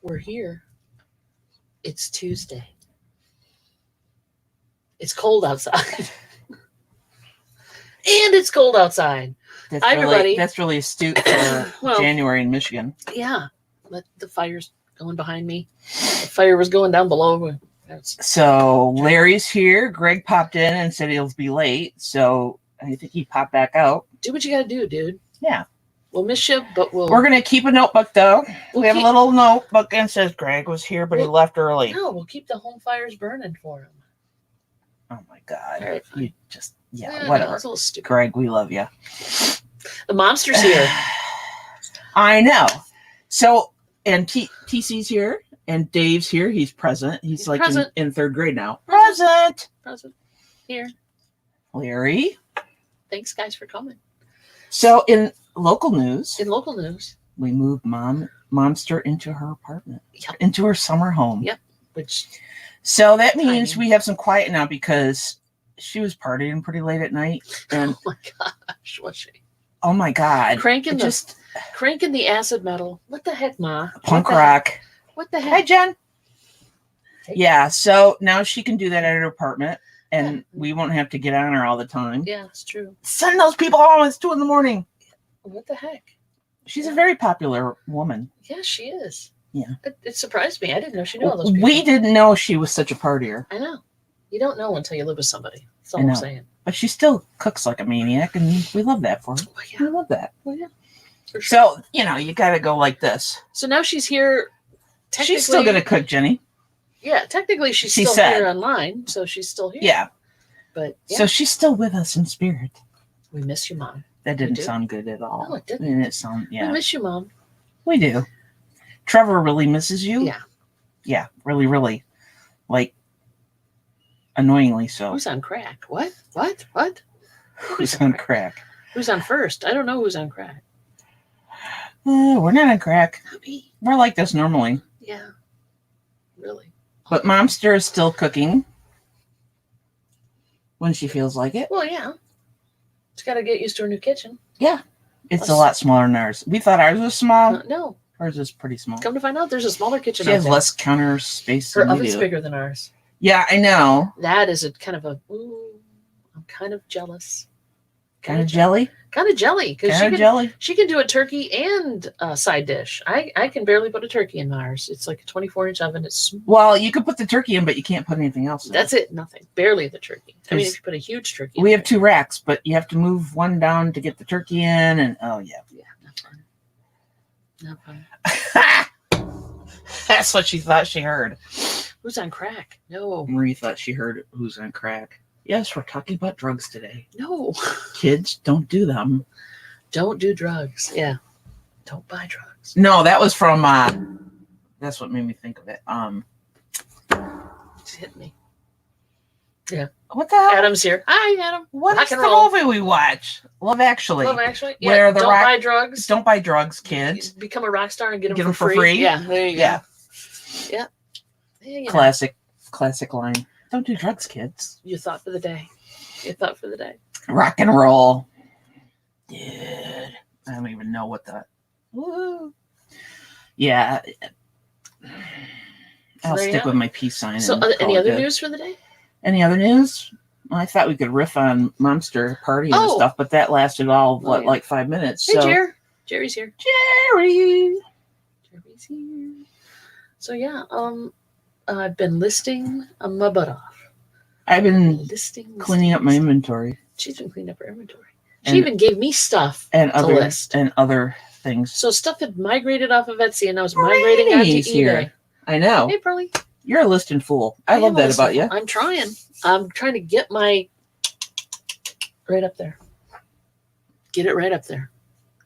We're here. It's Tuesday. It's cold outside. And it's cold outside. Hi, everybody. That's really astute for January in Michigan. Yeah. But the fire's going behind me. The fire was going down below. So Larry's here. Greg popped in and said he'll be late. So I think he popped back out. Do what you got to do, dude. Yeah. We'll miss you, but we're going to keep a notebook, though. We have a little notebook and says Greg was here, but he left early. No, we'll keep the home fires burning for him. Oh, my God. Right, you just, whatever. That's a little stupid. Greg, we love you. The MoMster's here. I know. So, and TC's here, and Dave's here. He's present. He's like present. In third grade now. Present. Here. Larry. Thanks, guys, for coming. So, in local news, we moved MoMster into her apartment, into her summer home. Yep. So that means we have some quiet now because she was partying pretty late at night. And oh my gosh, was she? Oh my God. Cranking the acid metal. What the heck, Ma? Punk rock. What the heck? Hi, Jen. Hey. Yeah, so now she can do that at her apartment. And we won't have to get on her all the time. Yeah, it's true. Send those people home. It's 2 a.m. What the heck? She's a very popular woman. Yeah, she is. Yeah. It surprised me. I didn't know she knew all those people. We didn't know she was such a partier. I know. You don't know until you live with somebody. That's all I'm saying. But she still cooks like a maniac, and we love that for her. Oh, yeah. We love that. Well, yeah. For sure. So, you got to go like this. So now she's here. She's still going to cook, Jenny. Yeah, technically she's still here online, so she's still here. Yeah. But so she's still with us in spirit. We miss you, Mom. That didn't sound good at all. No, it didn't. We miss you, Mom. We do. Trevor really misses you. Yeah. Yeah, really, really. Like, annoyingly so. Who's on crack? What? Who's on crack? Who's on first? I don't know who's on crack. We're not on crack. We're like this normally. Yeah. Really. But MoMster is still cooking. When she feels like it. Well, yeah. She's got to get used to her new kitchen. Yeah. It's a lot smaller than ours. We thought ours was small. No. Ours is pretty small. Come to find out, there's a smaller kitchen. She has less counter space. Her oven's bigger than ours. Yeah, I know. That is a kind of I'm kind of jealous. Kind of jelly? Kind of jelly. Kind of jelly? She can do a turkey and a side dish. I can barely put a turkey in ours. It's like a 24-inch oven. Well, you could put the turkey in, but you can't put anything else in. That's it. Nothing. Barely the turkey. I mean, if you put a huge turkey. We have 2 racks, but you have to move one down to get the turkey in. And yeah, not fun. That's what she thought she heard. Who's on crack? No. Marie thought she heard who's on crack. Yes, we're talking about drugs today. No. Kids, don't do them. Don't do drugs. Yeah. Don't buy drugs. No, that was from, that's what made me think of it. Just hit me. Yeah. What the hell? Adam's here. Hi, Adam. What is the movie we watch? Love Actually. Yeah. Where don't buy drugs. Don't buy drugs, kids. Become a rock star and get them for free. Yeah, there you go. Yeah. Classic line. Don't do drugs, kids. Your thought for the day. Rock and roll. Dude. I don't even know what that. Woo. Yeah. I'll stick with my peace sign. So, any other news for the day? Any other news? Well, I thought we could riff on MoMster party and stuff, but that lasted like 5 minutes. Hey, so. Jerry's here. Jerry's here. So yeah, I've been listing my butt off. I've been cleaning up my inventory. She's been cleaning up her inventory. She even gave me stuff to list. And other things. So stuff had migrated off of Etsy, and I was migrating onto eBay. Here. I know. Hey, Pearly. You're a listing fool. I love that about you. I'm trying. I'm trying to get my right up there. Get it right up there.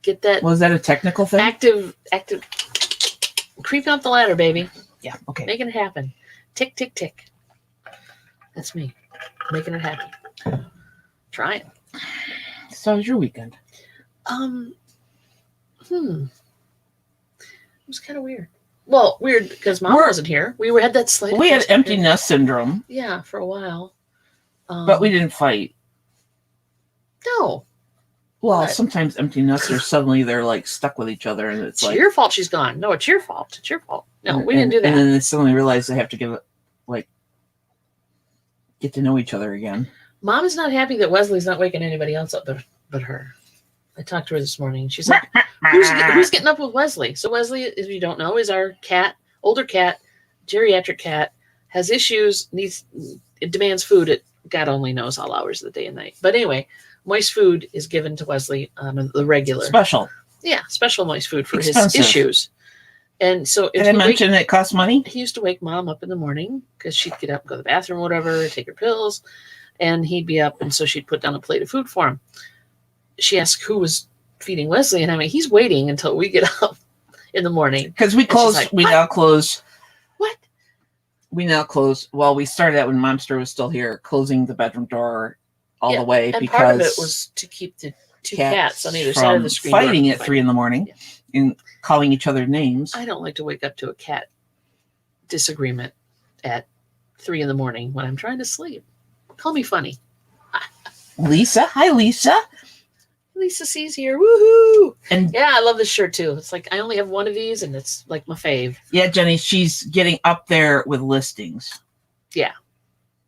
Get that. Was that a technical thing? Active. Creeping up the ladder, baby. Yeah. Okay. Making it happen. Tick, tick, tick. That's me. Making it happen. Trying. So how was your weekend? It was kind of weird. Well, weird because Mom wasn't here. We had that slight. We had empty nest syndrome. Yeah, for a while. But we didn't fight. No. Well, What? sometimes empty nesters suddenly they're like stuck with each other, and it's It's like your fault she's gone. No, it's your fault. It's your fault. No, we didn't do that. And then they suddenly realize they have to get to know each other again. Mom is not happy that Wesley's not waking anybody else up but her. I talked to her this morning. She's like, who's getting up with Wesley? So Wesley, if you don't know, is our cat, older cat, geriatric cat, has issues, it demands food at God only knows all hours of the day and night. But anyway, moist food is given to Wesley on the regular. Special. Yeah, special moist food for Expensive. his issues. And so Did I mention it costs money? He used to wake Mom up in the morning because she'd get up and go to the bathroom or whatever, take her pills, and he'd be up, and so she'd put down a plate of food for him. She asked who was feeding Wesley, and I mean, he's waiting until we get up in the morning. Because we close, like, we now close. What? We now close. Well, we started out when MoMster was still here, closing the bedroom door all the way, and because part of it was to keep the two cats on either side of the screen fighting at 3 a.m. and calling each other names. I don't like to wake up to a cat disagreement at 3 a.m. when I'm trying to sleep. Call me funny. Lisa, hi Lisa. Lisa C's here. Woohoo! And yeah, I love this shirt too. It's like I only have one of these, and it's like my fave. Yeah, Jenny, she's getting up there with listings. Yeah,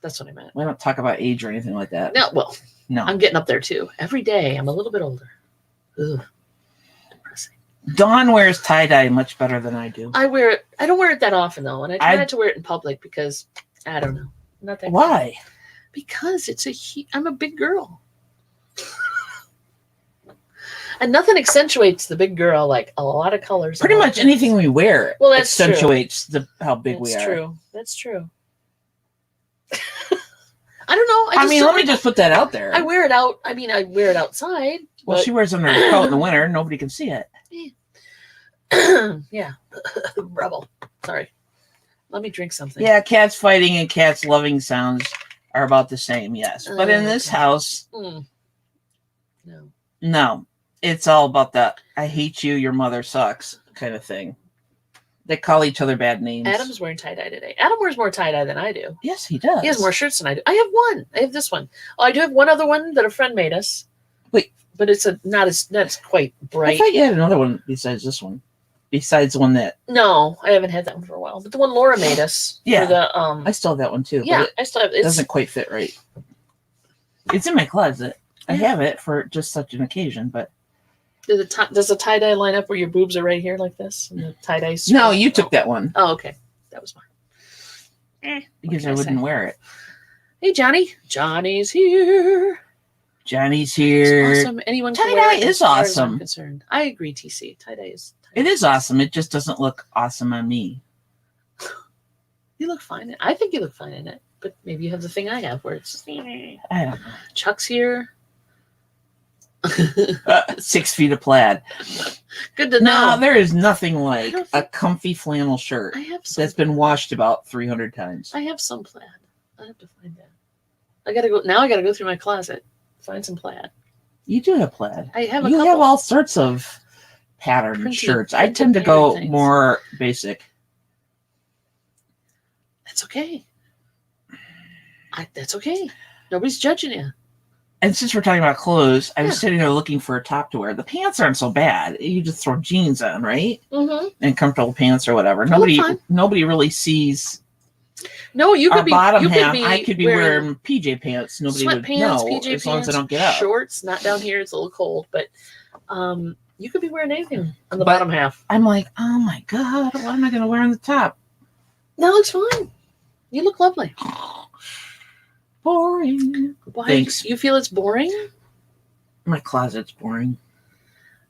that's what I meant. We don't talk about age or anything like that. No, well, no, I'm getting up there too. Every day, I'm a little bit older. Ugh, depressing. Dawn wears tie-dye much better than I do. I wear it. I don't wear it that often though, and I try not to wear it in public because I don't know. Not that. Why? Good. Because I'm a big girl. And nothing accentuates the big girl like a lot of colors. Pretty much anything we wear accentuates how big we are. That's true. That's true. I don't know. I mean, let me just put that out there. I wear it out. I mean, I wear it outside. Well, she wears it under her coat in the winter. Nobody can see it. Yeah. Rebel. Sorry. Let me drink something. Yeah, cats fighting and cats loving sounds are about the same, yes. But in this house, no. It's all about that I hate you, your mother sucks kind of thing. They call each other bad names. Adam's wearing tie-dye today. Adam wears more tie-dye than I do. Yes, he does. He has more shirts than I do. I have one. I have this one. Oh, I do have one other one that a friend made us. Wait. But it's not as quite bright. I thought you had another one besides this one. Besides the one that... No, I haven't had that one for a while. But the one Laura made us. Yeah. For the, I still have that one too. Yeah, I still have it. It doesn't quite fit right. It's in my closet. I have it for just such an occasion, but... Does the tie-dye line up where your boobs are right here like this? And the tie-dye... No, you took that one. Oh, okay. That was mine. Because I wouldn't wear it. Hey, Johnny. Johnny's here. Johnny's here. It's awesome. Anyone can tie-dye wear it is as far as awesome. I'm concerned. I agree, TC. Tie-dye is... It is awesome. It just doesn't look awesome on me. You look fine. I think you look fine in it. But maybe you have the thing I have where it's... I don't know. Chuck's here. 6 feet of plaid. Good to know. No, there is nothing like a comfy flannel shirt that's been washed about 300 times. I have some plaid. I have to find that. I gotta go through my closet, find some plaid. You do have plaid. I have You have all sorts of patterned shirts. I tend to go more basic. That's okay. That's okay. Nobody's judging you. And since we're talking about clothes, I was sitting there looking for a top to wear. The pants aren't so bad. You just throw jeans on, right? Mm-hmm. And comfortable pants or whatever. Nobody really sees. No, you could be bottom half. I could be wearing PJ pants. Nobody would know PJ as long as I don't get up. Shorts, not down here. It's a little cold, but you could be wearing anything on the bottom half. I'm like, oh my god, what am I going to wear on the top? That looks fine. You look lovely. Boring. Why? Thanks. You feel it's boring? My closet's boring.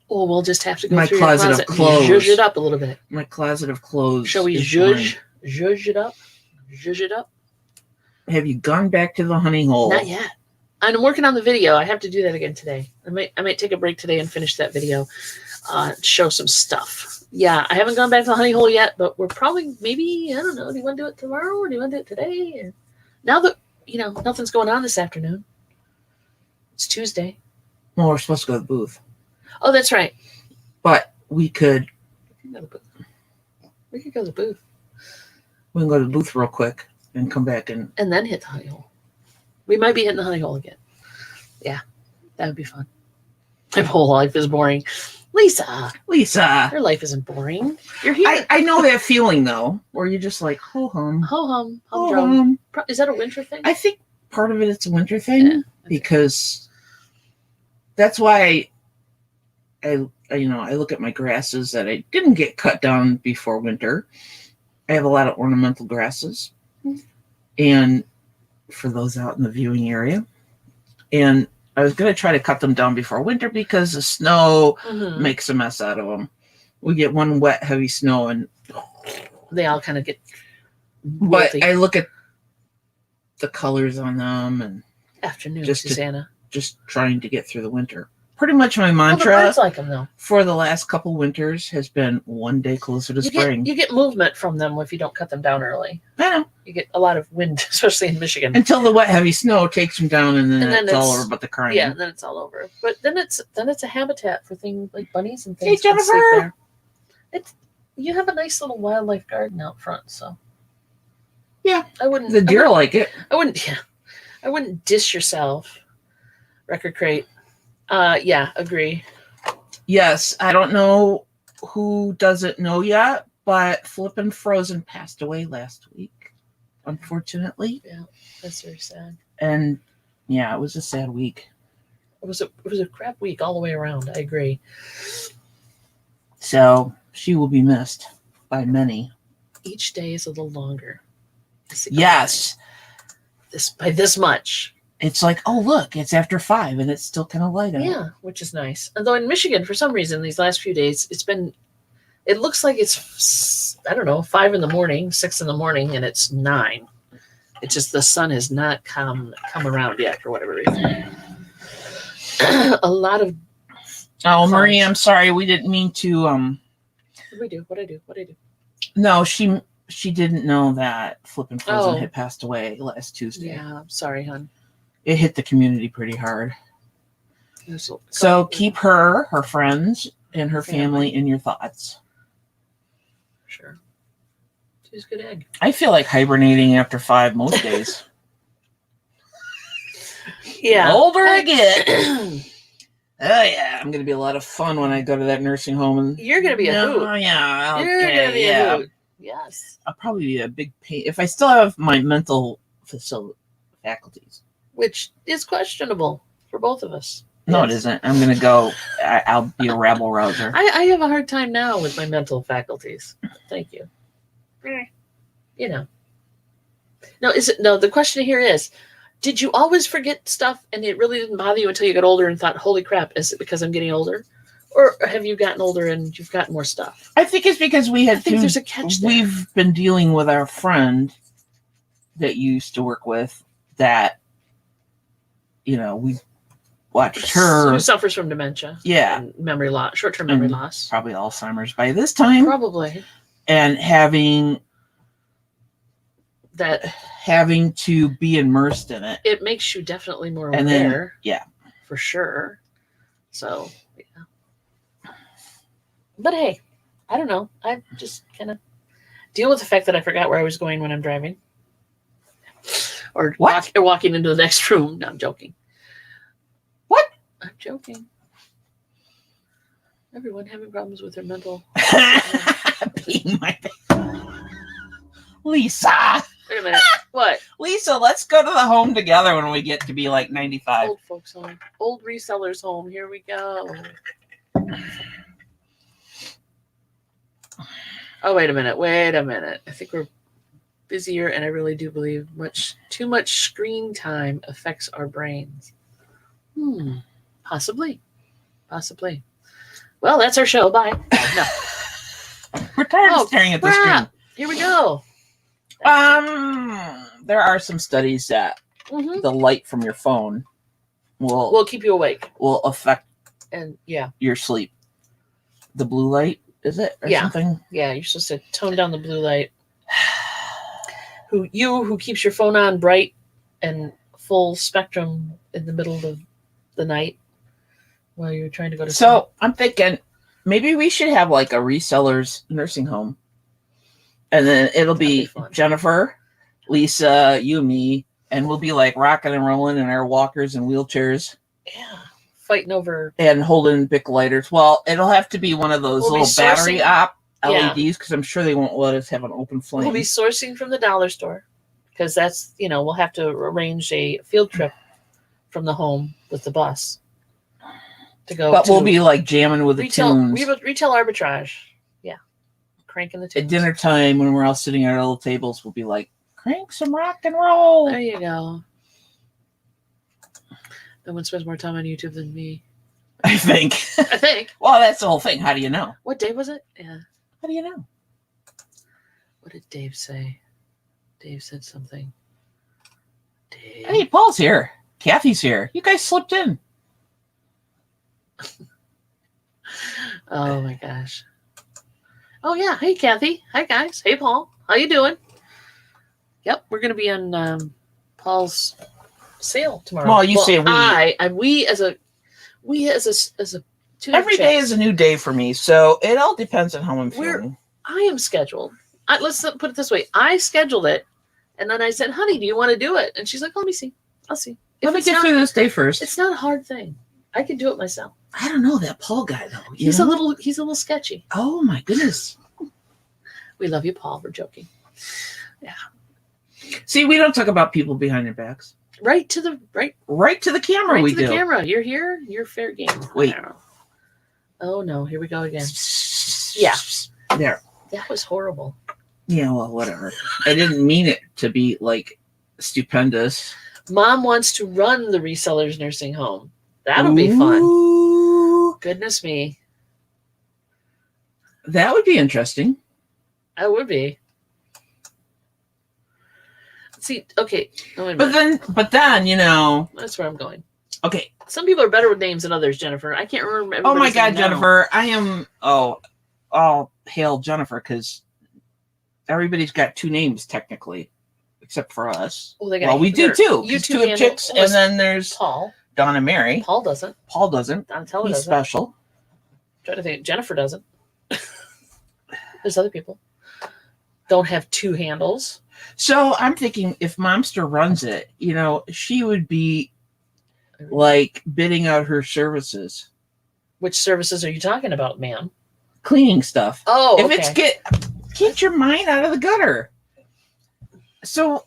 Oh, we'll just have to go through your closet of clothes. Zhuzh it up a little bit. My closet of clothes. Shall we zhuzh it up? Zhuzh it up? Have you gone back to the honey hole? Not yet. I'm working on the video. I have to do that again today. I might take a break today and finish that video. Show some stuff. Yeah, I haven't gone back to the honey hole yet, but we're probably maybe, I don't know. Do you want to do it tomorrow or do you want to do it today? Or, now that nothing's going on this afternoon. It's Tuesday. Well, we're supposed to go to the booth. Oh, that's right. But we could. We could go to the booth. We can go to the booth real quick and come back and then hit the honey hole. We might be hitting the honey hole again. Yeah, that would be fun. My whole life is boring. Lisa, Lisa, your life isn't boring. You're here. I know that feeling though, where you're just like ho hum, Ho ho hum. hum. Is that a winter thing? I think part of it's a winter thing because that's why I look at my grasses that I didn't get cut down before winter. I have a lot of ornamental grasses, and for those out in the viewing area, and I was going to try to cut them down before winter because the snow makes a mess out of them. We get one wet, heavy snow, and they all kind of get. But I look at the colors on them, and afternoon, Susanna. Just trying to get through the winter. Pretty much my mantra like them, though. For the last couple winters has been one day closer to spring. You get movement from them if you don't cut them down early. I know. You get a lot of wind, especially in Michigan. Until the wet, heavy snow takes them down, and then it's all over but the crying. Yeah, then it's all over. But then it's a habitat for things like bunnies and things. Hey, Jennifer! You have a nice little wildlife garden out front, so. Yeah. The deer like it. I wouldn't diss yourself. Record crate. Yeah, agree. Yes, I don't know who doesn't know yet, but Flippin' Frozen passed away last week, unfortunately. Yeah, that's very sad. And yeah, it was a sad week. It was a crap week all the way around. I agree. So she will be missed by many. Each day is a little longer. Yes. By this much. It's like, oh, look, it's after 5 and it's still kind of light out. Yeah, which is nice. Although in Michigan, for some reason, these last few days, it looks like it's, 5 in the morning, 6 in the morning, and it's 9. It's just the sun has not come around yet for whatever reason. A lot of. Oh, Marie, I'm sorry. We didn't mean to. What I do? No, she didn't know that Flippin' Frozen had passed away last Tuesday. Yeah, I'm sorry, hon. It hit the community pretty hard. So keep her friends, and her family in your thoughts. Sure. She's a good egg. I feel like hibernating after 5 most days. Yeah. The older I get. Oh, yeah. I'm going to be a lot of fun when I go to that nursing home. And you're going to be a hoot. Oh, yeah. Okay, you're going to be a hoot. Yes. I'll probably be a big pain if I still have my mental faculties. Which is questionable for both of us. No, It isn't. I'm going to go. I'll be a rabble rouser. I have a hard time now with my mental faculties. Thank you. No, the question here is, did you always forget stuff and it really didn't bother you until you got older and thought, holy crap, is it because I'm getting older? Or have you gotten older and you've gotten more stuff? I think it's because there's a catch there. We've been dealing with our friend that you used to work with that, we watched her. Who suffers from dementia. Yeah. And memory loss, short-term memory loss. Probably Alzheimer's by this time. Probably. And having to be immersed in it. It makes you definitely more aware. For sure. So, yeah. But hey, I don't know. I just kind of deal with the fact that I forgot where I was going when I'm driving. Or walking into the next room. No, I'm joking. What? I'm joking. Everyone having problems with their mental. Lisa. Wait a minute. What? Lisa, let's go to the home together when we get to be like 95. Old folks home. Old resellers home. Here we go. Oh, wait a minute. I think we're busier, and I really do believe too much screen time affects our brains. Possibly. Well, that's our show. Bye. No. We're tired of staring at the screen. Here we go. There are some studies that the light from your phone will keep you awake. Will affect your sleep. The blue light, is it? Or something? Yeah, you're supposed to tone down the blue light. Who keeps your phone on bright and full spectrum in the middle of the night while you're trying to go to sleep. So I'm thinking maybe we should have like a resellers nursing home. And then it'll be Jennifer, Lisa, you, me, and we'll be like rocking and rolling in our walkers and wheelchairs. Yeah. fighting over and holding Bic lighters. Well, it'll have to be one of those We'll be little battery sourcing- op Yeah. LEDs because I'm sure they won't let us have an open flame. We'll be sourcing from the dollar store because that's, we'll have to arrange a field trip from the home with the bus to go. But to we'll be like jamming with the retail, tunes. retail arbitrage. Yeah. Cranking the tunes. At dinner time, when we're all sitting at our little tables, we'll be like, crank some rock and roll. There you go. No one spends more time on YouTube than me. I think. I think. Well, that's the whole thing. How do you know? What day was it? Yeah. How do you know? What did Dave say? Dave said something. Dave. Hey, Paul's here. Kathy's here. You guys slipped in. Oh my gosh. Oh yeah. Hey Kathy. Hi guys. Hey Paul. How you doing? Yep, we're gonna be on Paul's sale tomorrow. Well, you say we. We as a two Every day is a new day for me, so it all depends on how I'm We're- feeling. I am scheduled. Let's put it this way. I scheduled it, and then I said, "Honey, do you want to do it?" And she's like, "Let me see. I'll see." Let me it's get not, through this day first. It's not a hard thing. I can do it myself. I don't know that Paul guy though. He's a little sketchy. Oh my goodness. We love you, Paul. We're joking. See, we don't talk about people behind their backs. Right to the camera. We to the do. camera. You're here. You're fair game. Wait. Oh no! Here we go again. Yeah. There. That was horrible. Yeah. Well, whatever. I didn't mean it to be like stupendous. Mom wants to run the resellers nursing home. That'll be fun. Ooh, Goodness me. that would be interesting. That would be. See, okay. Oh, wait a minute. But then, That's where I'm going. okay. Some people are better with names than others, Jennifer. I can't remember. Oh my everybody's God, name now. Jennifer. I am. Oh, all hail Jennifer, because everybody's got two names technically, except for us. Oh, they got Well, we do too. You Two have chicks, and then there's Paul. Donna Mary. Paul doesn't. Paul doesn't. Donatella He's doesn't. special. Trying to think. Jennifer doesn't. There's other people. Don't have two handles. So I'm thinking if MoMster runs it, she would be like bidding out her services, Which services are you talking about, ma'am? cleaning stuff. Oh, If okay. it's get your mind out of the gutter. So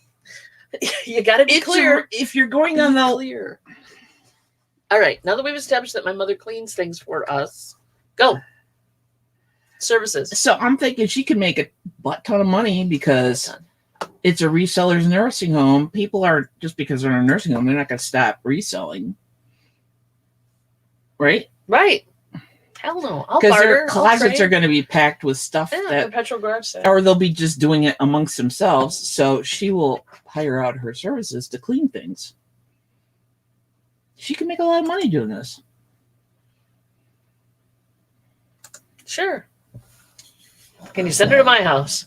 You got to be clear. if you're going on the clear. All right. Now that we've established that my mother cleans things for us, go. Services. so I'm thinking she could make a butt ton of money because it's a reseller's nursing home. People are, just because they're in a nursing home, they're not going to stop reselling. Right? Right. Hell no. I'll Because barter. their I'll closets trade. are going to be packed with stuff that, perpetual garage sale. or they'll be just doing it amongst themselves. So she will hire out her services to clean things. She can make a lot of money doing this. Sure. Can you send her to my house?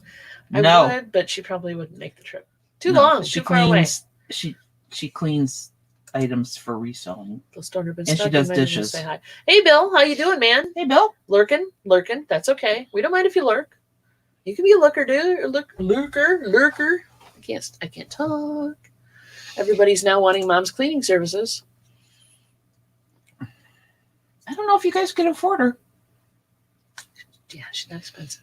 I No. would, but she probably wouldn't make the trip. Too long. She Too far away. cleans. She cleans items for reselling. Bill Stoner been And she stuck does in my- dishes. Say hi. Hey, Bill. How you doing, man? Hey, Bill. Lurking. That's okay. We don't mind if you lurk. You can be a lurker, dude. Or lurker. I can't talk. Everybody's now wanting Mom's cleaning services. I don't know if you guys can afford her. Yeah, she's not expensive.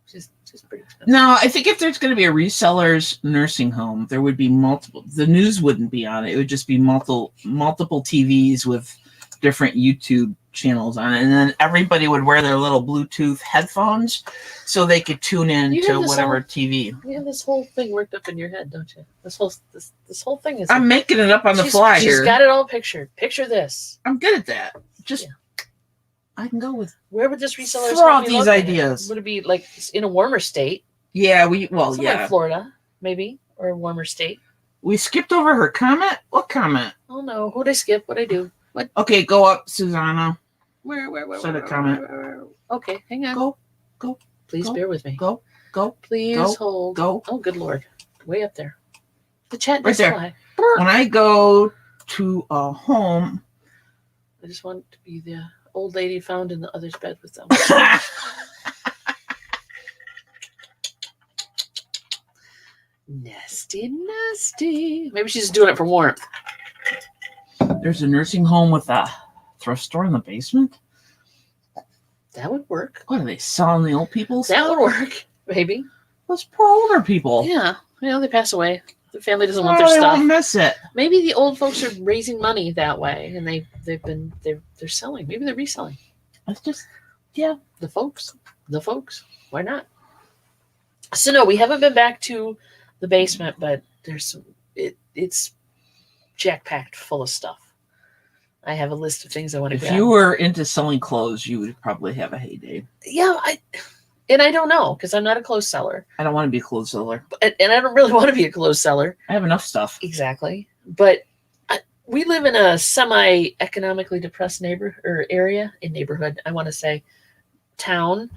She's pretty expensive. No, I think if there's going to be a reseller's nursing home, there would be multiple. The news wouldn't be on it. It would just be multiple TVs with different YouTube channels on it, and then everybody would wear their little Bluetooth headphones so they could tune in You to have this whatever whole- TV. You have this whole thing worked up in your head, don't you? This whole thing is. I'm making it up on the fly She's here. got it all pictured. Picture this. I'm good at that. Just Yeah. I can go with. Where would this reseller Throw out be these located? ideas. Would it be like in a warmer state? Yeah, Somewhere yeah. in Florida, maybe, or a warmer state. We skipped over her comment. What comment? Oh no, who'd I skip? What'd I do? What? Okay, go up, Susanna. Where? Send a where, comment. where? Okay, hang on. Go. Please go, bear with me. Go. Please go, hold. go. Oh, good Lord. Way up there. The chat Right does there. fly. When I go to a home, I just want to be the old lady found in the other's bed with them. Nasty. Maybe she's doing it for warmth. there's a nursing home with thrift store in the basement? That would work. What are they selling the old people That would work, maybe. Those poor older people. Yeah, they pass away. The family doesn't want Oh, their they stuff. won't miss it. Maybe the old folks are raising money that way, and they're selling. Maybe they're reselling. It's just, yeah. The folks. Why not? So no, we haven't been back to the basement, but it's jack-packed full of stuff. I have a list of things I want to grab. If you were into selling clothes, you would probably have a heyday. Yeah, I don't know, because I'm not a clothes seller. I don't want to be a clothes seller. And I don't really want to be a clothes seller. I have enough stuff. Exactly. But we live in a semi-economically depressed neighborhood, I want to say, town.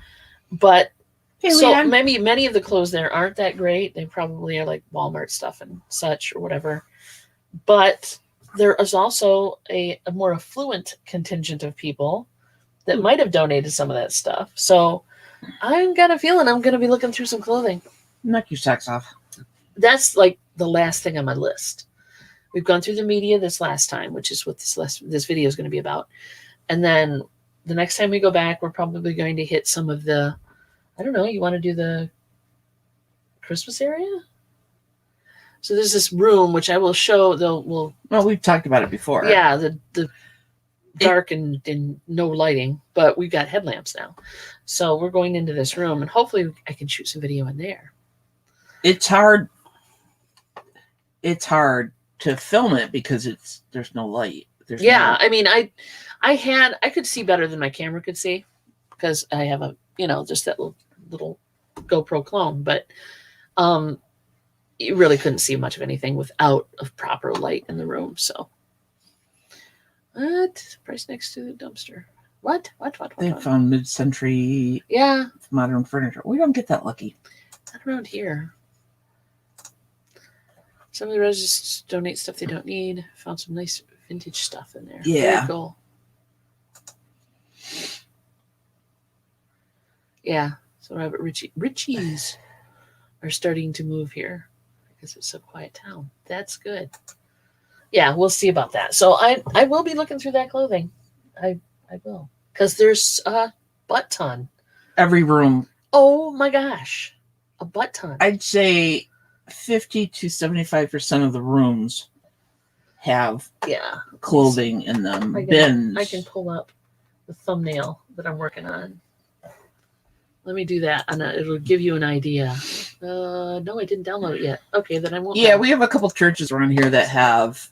But Hey, so Leanne. many of the clothes there aren't that great. They probably are like Walmart stuff and such or whatever. But there is also a more affluent contingent of people that might have donated some of that stuff. So I've got a feeling I'm going to be looking through some clothing. Knock your socks off. That's like the last thing on my list. We've gone through the media this last time, which is what this video is going to be about. And then the next time we go back, we're probably going to hit some of the, I don't know, you want to do the Christmas area? So there's this room, which I will show, Well, we've talked about it before. yeah, the dark and no lighting, but we've got headlamps now. So we're going into this room, and hopefully I can shoot some video in there. It's hard. It's hard to film it because there's no light. I mean, I could see better than my camera could see because I have just that little GoPro clone, but you really couldn't see much of anything without a proper light in the room. So what? Price next to the dumpster. What? They found mid-century modern furniture. We don't get that lucky. Not around here. Some of the residents donate stuff they don't need. Found some nice vintage stuff in there. Yeah. Very cool. Yeah. So Robert Ritchie's are starting to move here because it's a quiet town. That's good. Yeah, we'll see about that. So I will be looking through that clothing. I will. Because there's a butt ton. Every room. Oh my gosh. A butt ton. I'd say 50 to 75% of the rooms have clothing in them. Bins. I can pull up the thumbnail that I'm working on. Let me do that, and it'll give you an idea. No, I didn't download it yet. Okay, then I won't. Yeah, we have a couple churches around here that have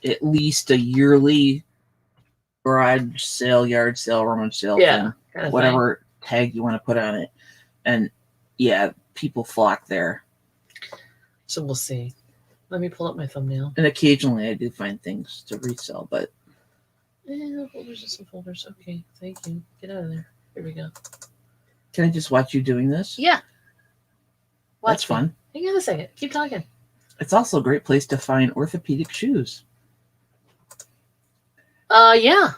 at least a yearly garage sale, yard sale, rummage sale, thing, whatever tag you want to put on it. And yeah, people flock there. So we'll see. Let me pull up my thumbnail. And occasionally I do find things to resell, but folders and some folders. Okay, thank you. Get out of there. Here we go. Can I just watch you doing this? Yeah. That's fun. Hang on a second. Keep talking. It's also a great place to find orthopedic shoes. Yeah.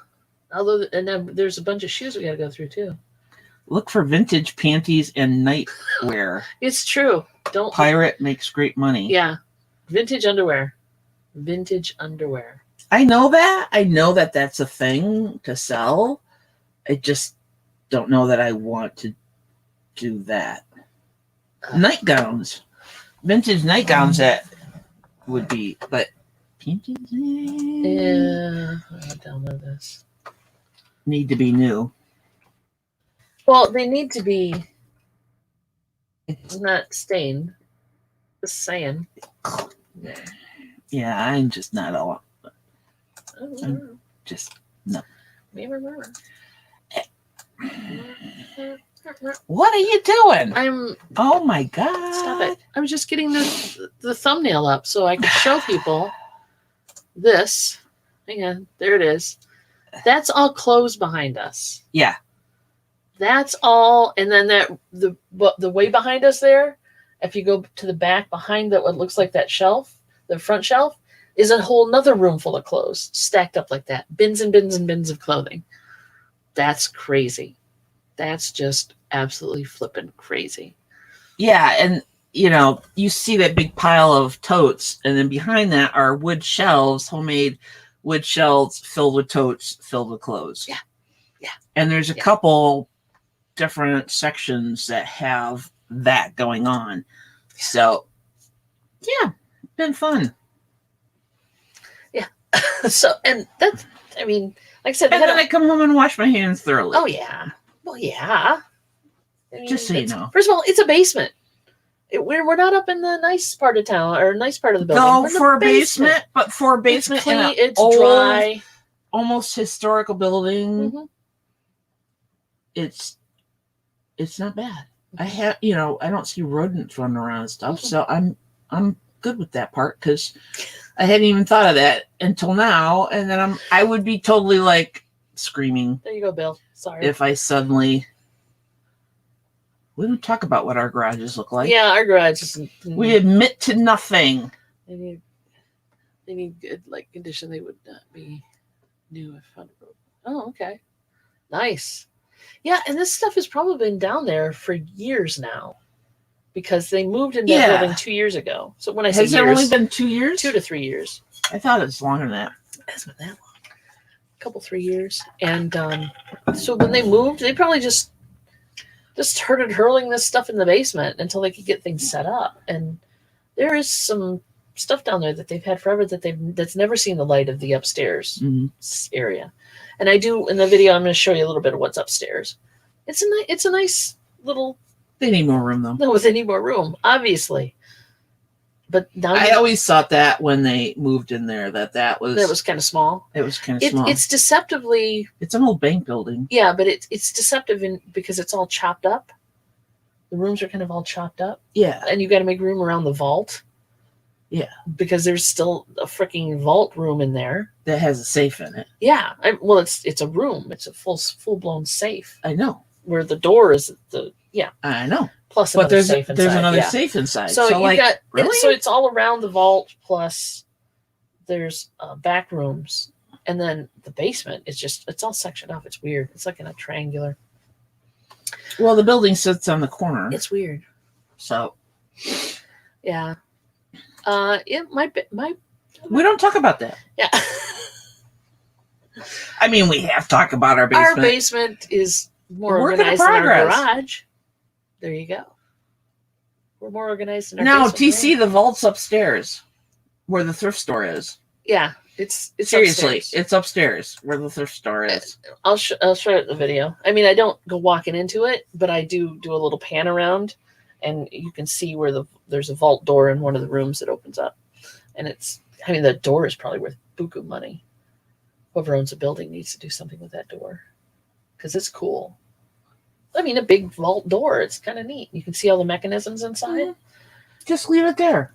Although, and then there's a bunch of shoes we got to go through too. Look for vintage panties and nightwear. It's true. Pirate makes great money. Yeah. Vintage underwear. I know that. I know that that's a thing to sell. I just don't know that I want to do that. Nightgowns. Vintage nightgowns that would be, but panties? Yeah. I'll download this. Need to be new. Well, they need to be not stained. Just saying. Yeah, I'm just not all. I'm just no. What are you doing? Oh my God! Stop it! I was just getting the thumbnail up so I could show people this. Hang on, there it is. That's all clothes behind us. Yeah. That's all, and then the way behind us there, if you go to the back behind that, what looks like that shelf, the front shelf, is a whole nother room full of clothes stacked up like that. Bins and bins and bins of clothing. That's crazy. That's just absolutely flippin' crazy. Yeah, and you see that big pile of totes, and then behind that are wood shelves, homemade with shelves filled with totes filled with clothes. Yeah. Yeah. And there's a couple different sections that have that going on. So, yeah, been fun. Yeah. So, and that's, I mean, like I said, and then I come home and wash my hands thoroughly. Oh, yeah. Well, yeah. I mean, just so you know. First of all, it's a basement. We're not up in the nice part of town or nice part of the building. No, for a basement, but for a basement, it's clean, it's old, dry, almost historical building. Mm-hmm. It's not bad. I have, I don't see rodents running around and stuff, so I'm good with that part because I hadn't even thought of that until now, and then I would be totally like screaming. There you go, Bill. Sorry. If I suddenly. We don't talk about what our garages look like. Yeah, our garage is. We admit to nothing. They need good condition. They would not be new if found. Oh, okay, nice. Yeah, and this stuff has probably been down there for years now, because they moved into that building 2 years ago. So when I say has it only been 2 years? 2 to 3 years. I thought it was longer than that. It hasn't been that long. A couple 3 years, and so when they moved, they probably just started hurling this stuff in the basement until they could get things set up. And there is some stuff down there that they've had forever that's never seen the light of the upstairs area. And I do in the video. I'm going to show you a little bit of what's upstairs. It's a nice little. They need more room though. No, they need more room, obviously. But now I always thought that when they moved in there that was kind of small. It was kind of small. It's deceptively. It's an old bank building. Yeah, but it's deceptive because it's all chopped up. The rooms are kind of all chopped up. Yeah, and you got to make room around the vault. Yeah, because there's still a freaking vault room in there that has a safe in it. Yeah, it's a room. It's a full blown safe. I know where the door is. I know. Plus, but there's safe inside. There's another safe inside. So you got really? So it's all around the vault. Plus, there's back rooms, and then the basement is it's all sectioned off. It's weird. It's like in a triangular. Well, the building sits on the corner. It's weird. So, yeah. It might be we don't talk about that. Yeah. I mean, we have talked about our basement. Our basement is more organized than our garage. There you go. We're more organized than our now, basement. TC, the vault's upstairs, where the thrift store is. Yeah, it's seriously, upstairs. it's upstairs where the thrift store is. I'll show it in the video. I mean, I don't go walking into it, but I do a little pan around, and you can see where there's a vault door in one of the rooms that opens up, and the door is probably worth buku money. Whoever owns a building needs to do something with that door, because it's cool. I mean, a big vault door. It's kind of neat. You can see all the mechanisms inside. Mm-hmm. Just leave it there.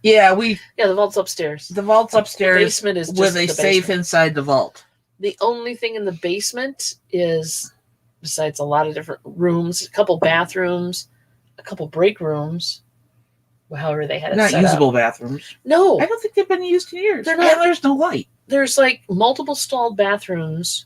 Yeah, the vault's upstairs. The vault's upstairs. The basement is just with a safe inside the vault. The only thing in the basement is, besides a lot of different rooms, a couple bathrooms, a couple break rooms, however they had it not set usable up. Bathrooms. No, I don't think they've been used in years. They're not. And there's no light. There's multiple stalled bathrooms,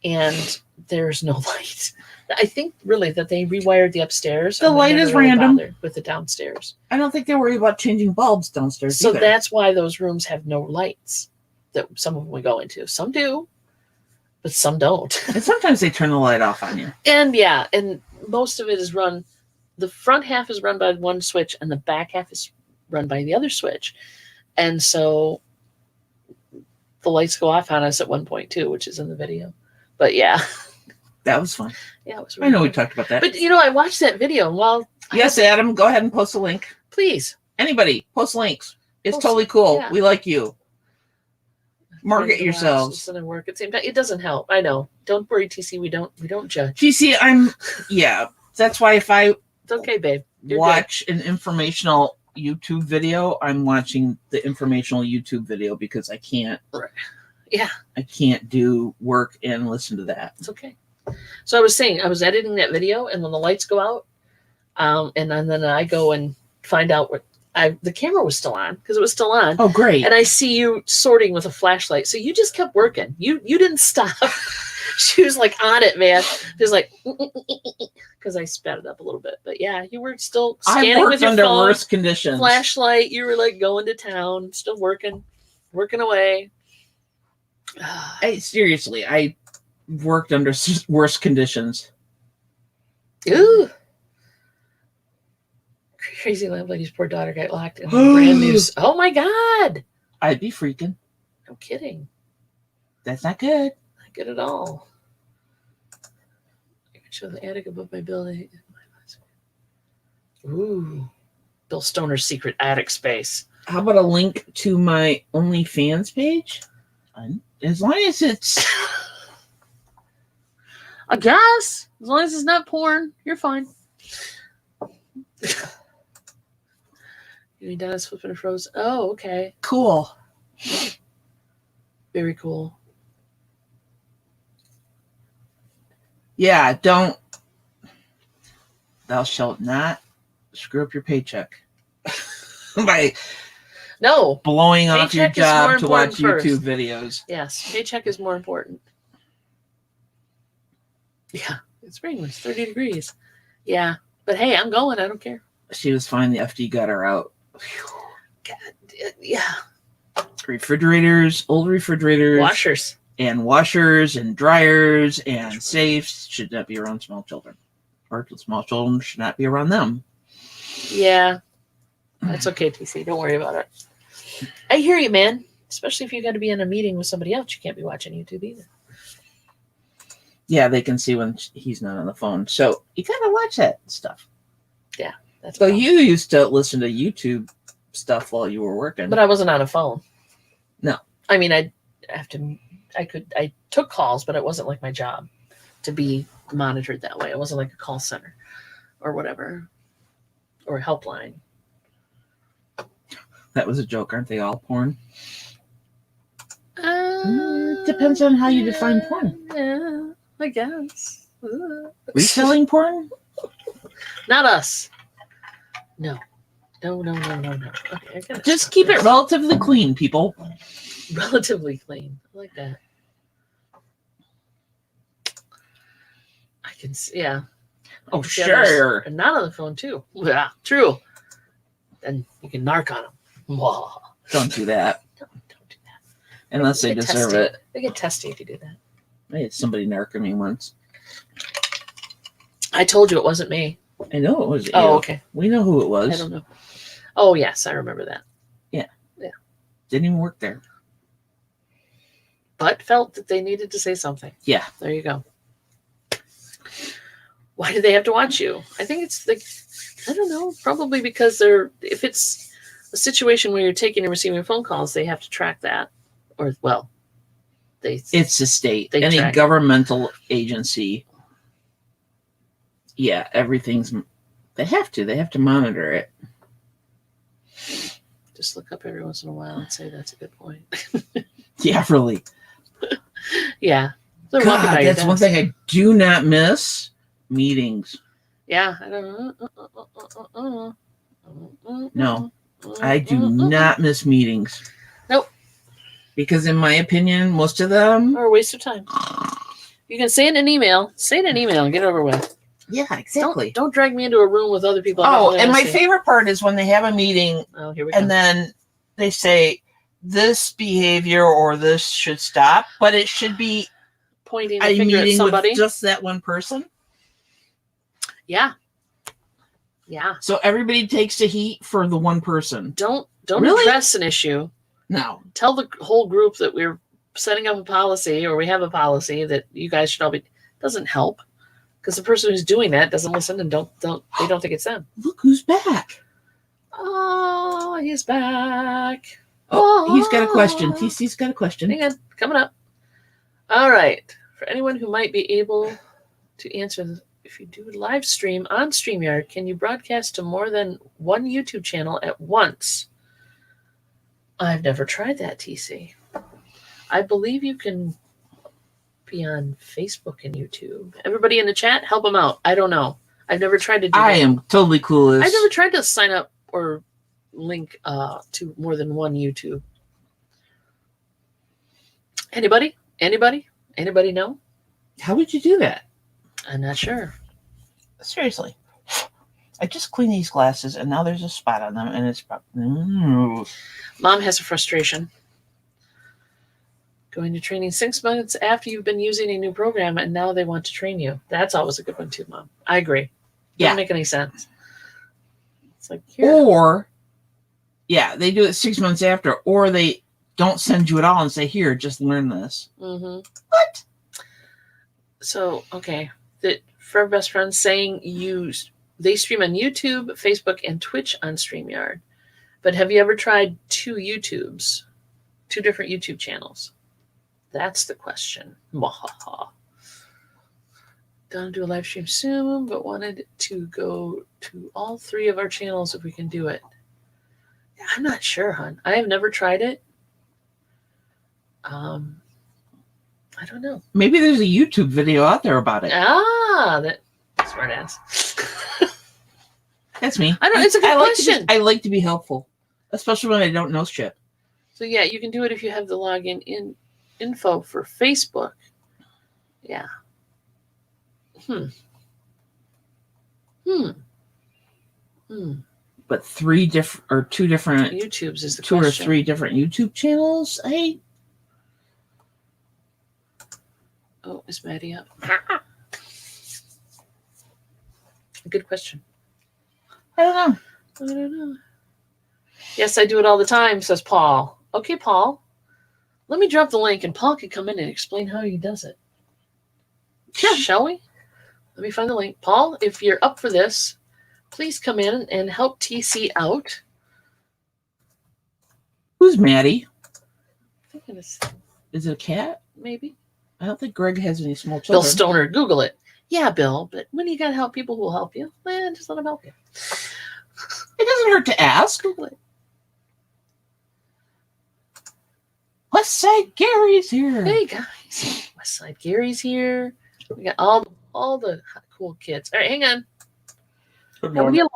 and there's no light. I think really that they rewired the upstairs. The light is random with the downstairs. I don't think they worry about changing bulbs downstairs. So either. that's why those rooms have no lights. That some of them we go into. Some do, but some don't. And sometimes they turn the light off on you. And most of it is run. The front half is run by one switch, and the back half is run by the other switch. And so the lights go off on us at one point too, which is in the video. But yeah. That was fun. Yeah, it was really I know fun. we talked about that. But I watched that video. Yes, Adam, go ahead and post a link. Please. Anybody, post links. It's totally cool. Yeah. We like you. Market yourselves. It doesn't work at the same time. It doesn't help. I know. Don't worry, TC. We don't judge. TC, that's why if I it's okay, babe. watch an informational YouTube video, I'm watching the informational YouTube video because I can't. Yeah. I can't do work and listen to that. It's okay. So I was saying, I was editing that video, and when the lights go out, and then I go and find out the camera was still on, because it was still on. Oh, great. And I see you sorting with a flashlight. So you just kept working. You didn't stop. She was like on it, man. She was like, because I sped it up a little bit. But yeah, you were still I scanning worked with your under phone, worse conditions. flashlight. You were like going to town, still working away. Seriously, I worked under worse conditions. Ooh. Crazy landlady's poor daughter got locked in a brand new. Oh my God. I'd be freaking. No kidding. That's not good. Not good at all. I can show the attic above my building. Ooh. Bill Stoner's secret attic space. How about a link to my OnlyFans page? As long as it's... I guess. As long as it's not porn, you're fine. You mean Dennis flipping and froze? Oh, okay. Cool. Very cool. Yeah, don't... Thou shalt not screw up your paycheck by blowing off your job to watch YouTube videos. Yes, paycheck is more important. Yeah, it's spring. It's 30 degrees. Yeah, but hey, I'm going. I don't care. She was fine. The FD got her out. God, yeah. Refrigerators, old refrigerators. Washers and dryers and safes should not be around small children. Or small children should not be around them. Yeah. That's okay, TC. Don't worry about it. I hear you, man. Especially if you got to be in a meeting with somebody else. You can't be watching YouTube either. Yeah, they can see when he's not on the phone. So you got to watch that stuff. Yeah. That's so you used to listen to YouTube stuff while you were working. But I wasn't on a phone. No. I mean, I took calls, but it wasn't like my job to be monitored that way. It wasn't like a call center or whatever. Or a helpline. That was a joke. Aren't they all porn? Depends on how you define porn. Yeah, I guess. Reselling porn? Not us. No. Okay, just keep it relatively clean, people. Relatively clean. I like that. I can see, yeah. Oh, sure. And not on the phone, too. Yeah, true. Then you can narc on them. Whoa. Don't do that. Don't do that. Unless they deserve it. They get testy if you do that. I had somebody narking me once. I told you it wasn't me. I know it was you. Oh, okay. We know who it was. I don't know. Oh, yes, I remember that. Yeah. Yeah. Didn't even work there. But felt that they needed to say something. Yeah. There you go. Why do they have to watch you? I think it's like, I don't know, probably because if it's a situation where you're taking and receiving phone calls, they have to track that. Or, well, it's the state. Any governmental agency. Yeah, everything's, they have to monitor it. Just look up every once in a while and say that's a good point. Yeah, really. Yeah. God, that's one thing I do not miss. Meetings. Yeah, I don't know. No, I do not miss meetings. Nope. Because in my opinion, most of them are a waste of time. You can say it in an email. Say it in an email and get it over with. Yeah, exactly. Don't drag me into a room with other people. Oh, and my favorite part is when they have a meeting and then they say this behavior or this should stop, but it should be pointing a finger at somebody. With just that one person. Yeah. Yeah. So everybody takes the heat for the one person. Don't address an issue. No. Tell the whole group that we're setting up a policy or we have a policy that you guys should all be. Doesn't help because the person who's doing that doesn't listen and they don't think it's them. Look who's back. Oh, he's back. Oh, he's got a question. TC's got a question. Hang on, coming up. All right. For anyone who might be able to answer, if you do a live stream on StreamYard, can you broadcast to more than one YouTube channel at once? I've never tried that, TC. I believe you can be on Facebook and YouTube. Everybody in the chat, help them out. I don't know. I've never tried to do that. I am totally clueless. I've never tried to sign up or link to more than one YouTube. Anybody know? How would you do that? I'm not sure. Seriously. I just cleaned these glasses and now there's a spot on them and it's Mom has a frustration. Going to training 6 months after you've been using a new program and now they want to train you. That's always a good one too, Mom. I agree. Doesn't make any sense. It's like, here. Or, yeah, they do it 6 months after, or they don't send you at all and say, here, just learn this. Mm-hmm. What? So, okay. For our best friends saying they stream on YouTube, Facebook, and Twitch on StreamYard. But have you ever tried two different YouTube channels? That's the question. Mwahaha. Gonna do a live stream soon, but wanted to go to all 3 of our channels if we can do it. I'm not sure, hon. I have never tried it. I don't know. Maybe there's a YouTube video out there about it. That smart ass. That's me. I don't. It's a good question. I like to be helpful, especially when I don't know shit. So yeah, you can do it if you have the login info for Facebook. Yeah. But 2 different YouTubes is the 2 question. or 3 different YouTube channels. Oh, is Maddie up? Good question. I don't know. Yes, I do it all the time, says Paul. Okay, Paul. Let me drop the link and Paul can come in and explain how he does it. Sure. Shall we? Let me find the link. Paul, if you're up for this, please come in and help TC out. Who's Maddie? I think it is it a cat? Maybe. I don't think Greg has any small children. Bill Stoner, Google it. Yeah, Bill, but when you got to help people who will help you, just let them help you. It doesn't hurt to ask. Google it. Westside Gary's here. Hey, guys. Westside Gary's here. We got all the cool kids. All right, hang on. Good morning.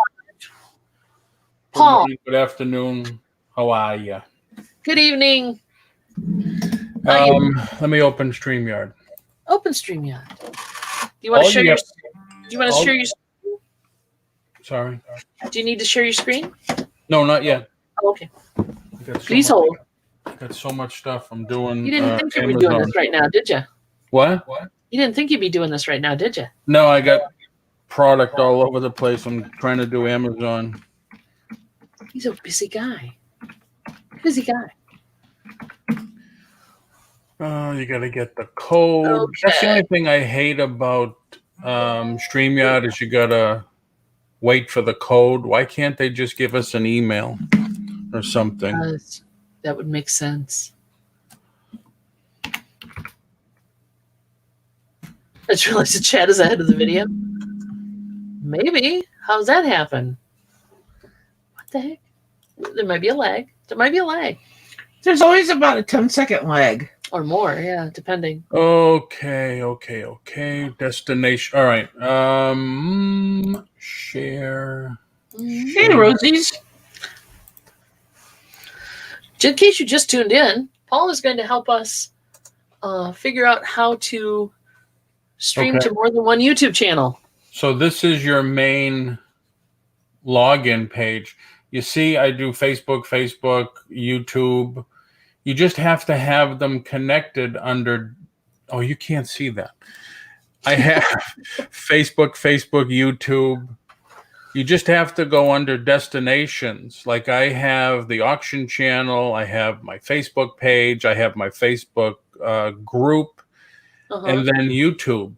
Paul. Good afternoon. How are you? Good evening. Let me open StreamYard. Open StreamYard. Do you want to share your? Do you want to share your? Sorry. Do you need to share your screen? No, not yet. Oh, okay. Please hold. I got so much stuff I'm doing. You didn't think you'd be doing this right now, did you? What? You didn't think you'd be doing this right now, did you? No, I got product all over the place. I'm trying to do Amazon. He's a busy guy. Busy guy. You got to get the code. Okay. That's the only thing I hate about StreamYard is you got to wait for the code. Why can't they just give us an email or something? That would make sense. I just realized the chat is ahead of the video. Maybe. How's that happen? What the heck? There might be a lag. There's always about a 10-second lag. Or more, yeah, depending. Okay. Destination. All right. Share. Hey, Rosies. In case you just tuned in, Paul is going to help us figure out how to stream to more than one YouTube channel. So this is your main login page. You see, I do Facebook, YouTube. You just have to have them connected under. Oh, you can't see that. I have Facebook, YouTube. You just have to go under destinations. Like I have the auction channel. I have my Facebook page. I have my Facebook group, and then YouTube.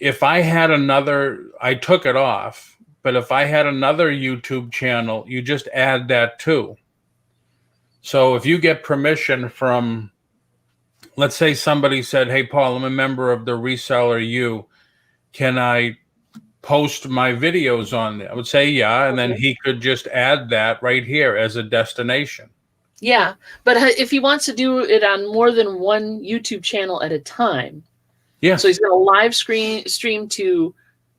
If I had I took it off, but if I had another YouTube channel, you just add that too. So if you get permission from, let's say somebody said, hey, Paul, I'm a member of the Reseller U. Can I post my videos on there? I would say, yeah. And then he could just add that right here as a destination. Yeah. But if he wants to do it on more than one YouTube channel at a time. Yeah. So he's going to live stream to,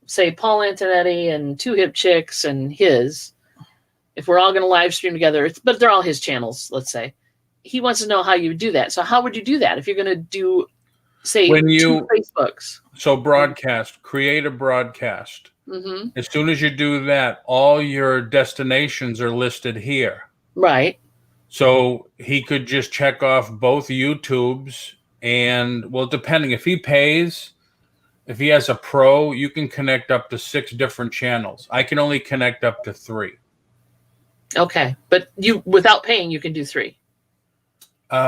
say, Paul Antonetti and Two Hip Chicks and his. If we're all going to live stream together, but they're all his channels, let's say. He wants to know how you do that. So how would you do that? If you're going to do say When 2 Facebooks. So broadcast, create a broadcast. Mm-hmm. As soon as you do that, all your destinations are listed here. Right. So he could just check off both YouTubes and, well, depending if he pays, if he has a pro, you can connect up to 6 different channels. I can only connect up to 3. Okay. But without paying, you can do 3.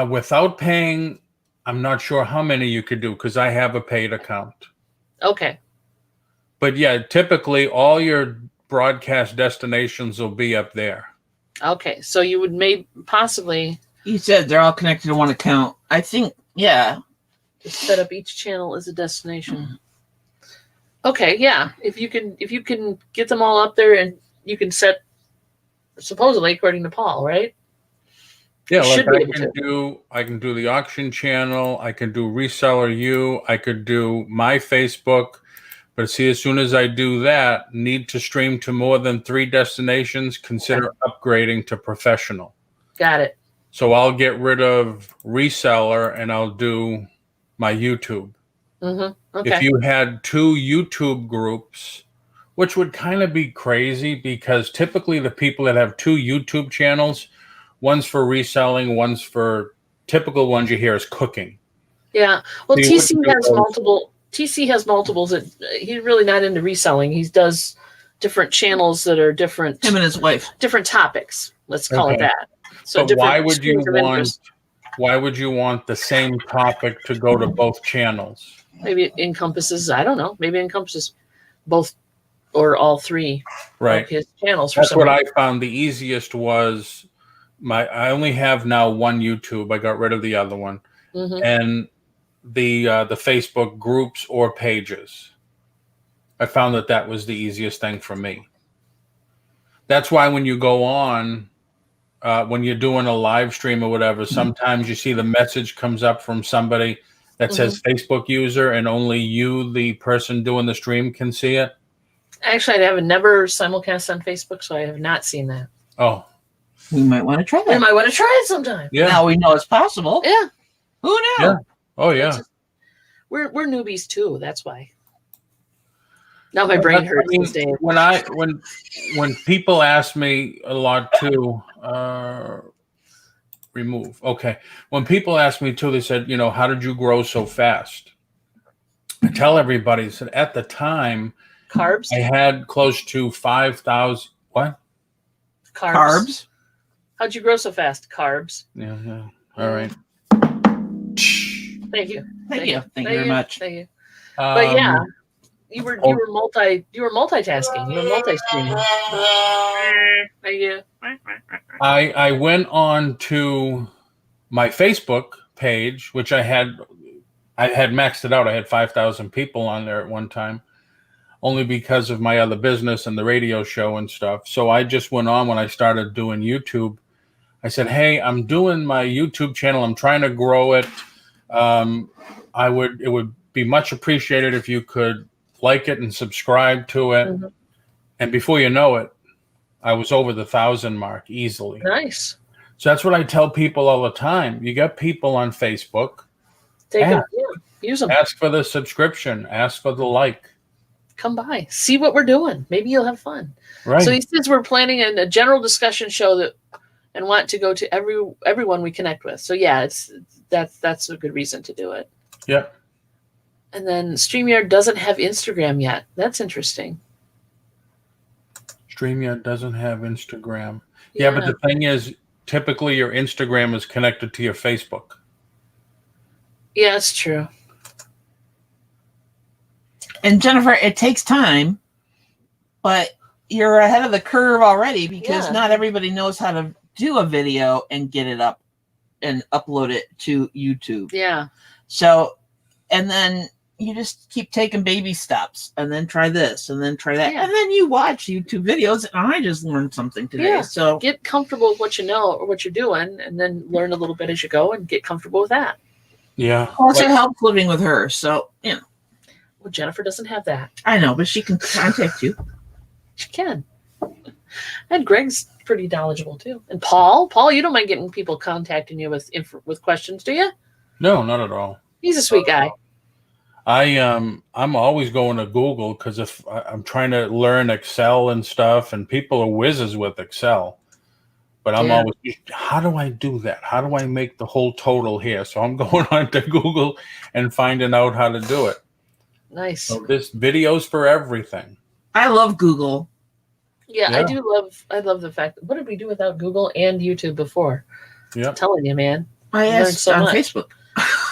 Without paying, I'm not sure how many you could do because I have a paid account. Okay. But yeah, typically all your broadcast destinations will be up there. Okay. So you would possibly. You said they're all connected to one account. I think, yeah. Just set up each channel as a destination. Okay, yeah. If you can get them all up there, and you can set, supposedly according to Paul, right? Yeah, You like should be able to. I can do the auction channel, I can do Reseller U, I could do my Facebook. But see, as soon as I do that, need to stream to more than 3 destinations, consider upgrading to professional. Got it. So I'll get rid of Reseller and I'll do my YouTube. Mm-hmm. Okay. If you had 2 YouTube groups, which would kind of be crazy because typically the people that have 2 YouTube channels, one's for reselling, one's for typical ones you hear is cooking. Yeah. Well, So TC has multiple. TC has multiples. He's really not into reselling. He does different channels that are different. Him and his wife. Different topics. Let's call it that. So but why would you want the same topic to go to both channels? Maybe it encompasses, I don't know, maybe it encompasses both or all 3 of his channels. That's what I found the easiest was I only have now one YouTube. I got rid of the other one. Mm-hmm. And the Facebook groups or pages. I found that was the easiest thing for me. That's why when you go on, when you're doing a live stream or whatever, sometimes you see the message comes up from somebody that says Facebook user, and only you, the person doing the stream, can see it. Actually, I have never simulcast on Facebook, so I have not seen that. Oh, we might want to try that. We might want to try it sometime. Yeah. Now we know it's possible. Yeah. Who knew? Yeah. Oh yeah. We're newbies too. That's why. Now my brain hurts these days. When people ask me a lot too, remove. Okay. When people ask me too, they said, how did you grow so fast? I tell everybody, said at the time, carbs. I had close to 5,000. What? Carbs. How'd you grow so fast? Carbs. Yeah. All right. Thank you. Thank you very much. Thank you. But yeah, you were multitasking. You were multi-streaming. Thank you. I went on to my Facebook page, which I had maxed it out. I had 5,000 people on there at one time, only because of my other business and the radio show and stuff. So I just went on when I started doing YouTube. I said, hey, I'm doing my YouTube channel. I'm trying to grow it. It would be much appreciated if you could like it and subscribe to it. Mm-hmm. And before you know it, I was over the 1,000 mark easily. Nice. So that's what I tell people all the time. You got people on Facebook. Use them. Ask for the subscription. Ask for the like. Come by. See what we're doing. Maybe you'll have fun. Right. So he says we're planning a general discussion show and want to go to everyone we connect with. So yeah, that's a good reason to do it. Yeah. And then StreamYard doesn't have Instagram yet. That's interesting. StreamYard doesn't have Instagram. Yeah, but the thing is, typically your Instagram is connected to your Facebook. Yeah, it's true. And Jennifer, it takes time, but you're ahead of the curve already because not everybody knows how to do a video and get it up and upload it to YouTube. Yeah. So, and then you just keep taking baby steps and then try this and then try that. Yeah. And then you watch YouTube videos and I just learned something today. Yeah. So get comfortable with what you know or what you're doing and then learn a little bit as you go and get comfortable with that. Yeah. Also helps living with her. So, Well, Jennifer doesn't have that. I know, but she can contact you. She can. And Greg's pretty knowledgeable too. And Paul, you don't mind getting people contacting you with questions, do you? No, not at all. He's a sweet guy. I'm always going to Google because if I'm trying to learn Excel and stuff, and people are whizzes with Excel, but I'm Yeah. always, how do I do that? How do I make the whole total here? So I'm going on to Google and finding out how to do it. Nice. So this videos for everything. I love Google. Yeah, Yeah. I love the fact. What did we do without Google and YouTube before? Yeah. I'm telling you, man. I learned asked so on much. Facebook.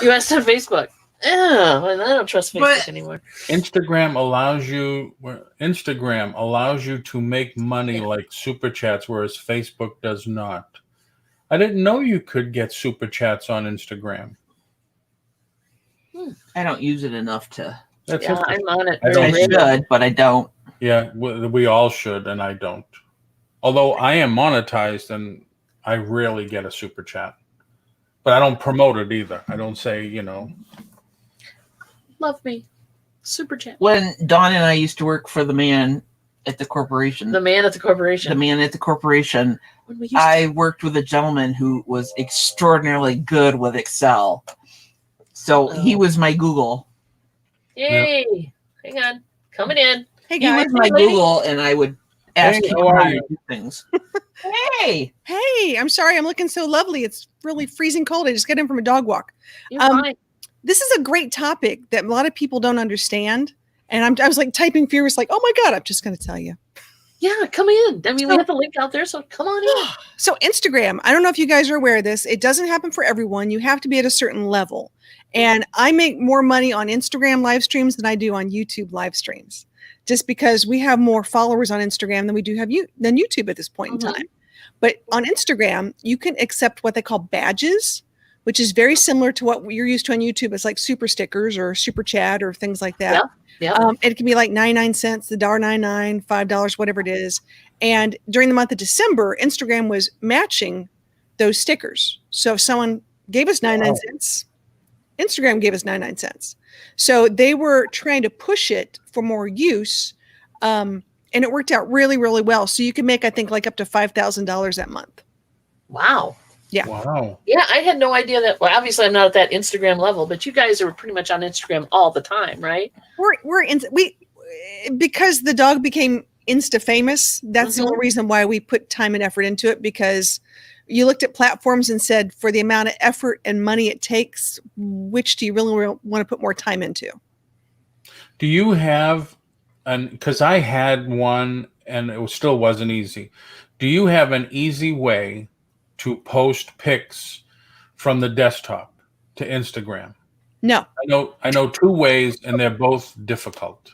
You asked on Facebook. Yeah, well, I don't trust Facebook But- anymore. Instagram allows you to make money like super chats, whereas Facebook does not. I didn't know you could get super chats on Instagram. I don't use it enough to. That's Yeah, interesting. I'm on it. I very don't I rarely. should, but I don't. Yeah, we all should, and I don't. Although I am monetized, and I rarely get a super chat. But I don't promote it either. I don't say, Love me. Super chat. When Dawn and I used to work for the man at the corporation, The man at the corporation. when we I worked with a gentleman who was extraordinarily good with Excel. So he was my Google. Yay. Hang on. Coming in. Hey He guys. was my lady. Google, and I would ask Hey, him how are how to you? do things. Hey, Hey, I'm sorry I'm looking so lovely. It's really freezing cold. I just got in from a dog walk. You're Um, fine. This is a great topic that a lot of people don't understand. And I was like typing furious, like, oh my God, I'm just going to tell you. Yeah, come in. I mean, we So- have the link out there, so come on in. So Instagram, I don't know if you guys are aware of this. It doesn't happen for everyone. You have to be at a certain level. And I make more money on Instagram live streams than I do on YouTube live streams, just because we have more followers on Instagram than we do have than YouTube at this point Mhm. in time. But on Instagram, you can accept what they call badges, which is very similar to what you're used to on YouTube. It's like super stickers or super chat or things like that. Yeah. It can be like 99 cents, the $1.99, $5, whatever it is. And during the month of December, Instagram was matching those stickers. So if someone gave us 99 cents, Instagram gave us 99 cents. So they were trying to push it for more use. And it worked out really, really well. So you can make, I think, like up to $5,000 that month. Wow. Yeah. Wow. Yeah, I had no idea that. Well, obviously, I'm not at that Instagram level, but you guys are pretty much on Instagram all the time, right? Because the dog became Insta famous. That's the Mhm. only reason why we put time and effort into it, because you looked at platforms and said, for the amount of effort and money it takes, which do you really want to put more time into? Do you have because I had one and still wasn't easy. Do you have an easy way to post pics from the desktop to Instagram? No, I know two ways, and they're both difficult.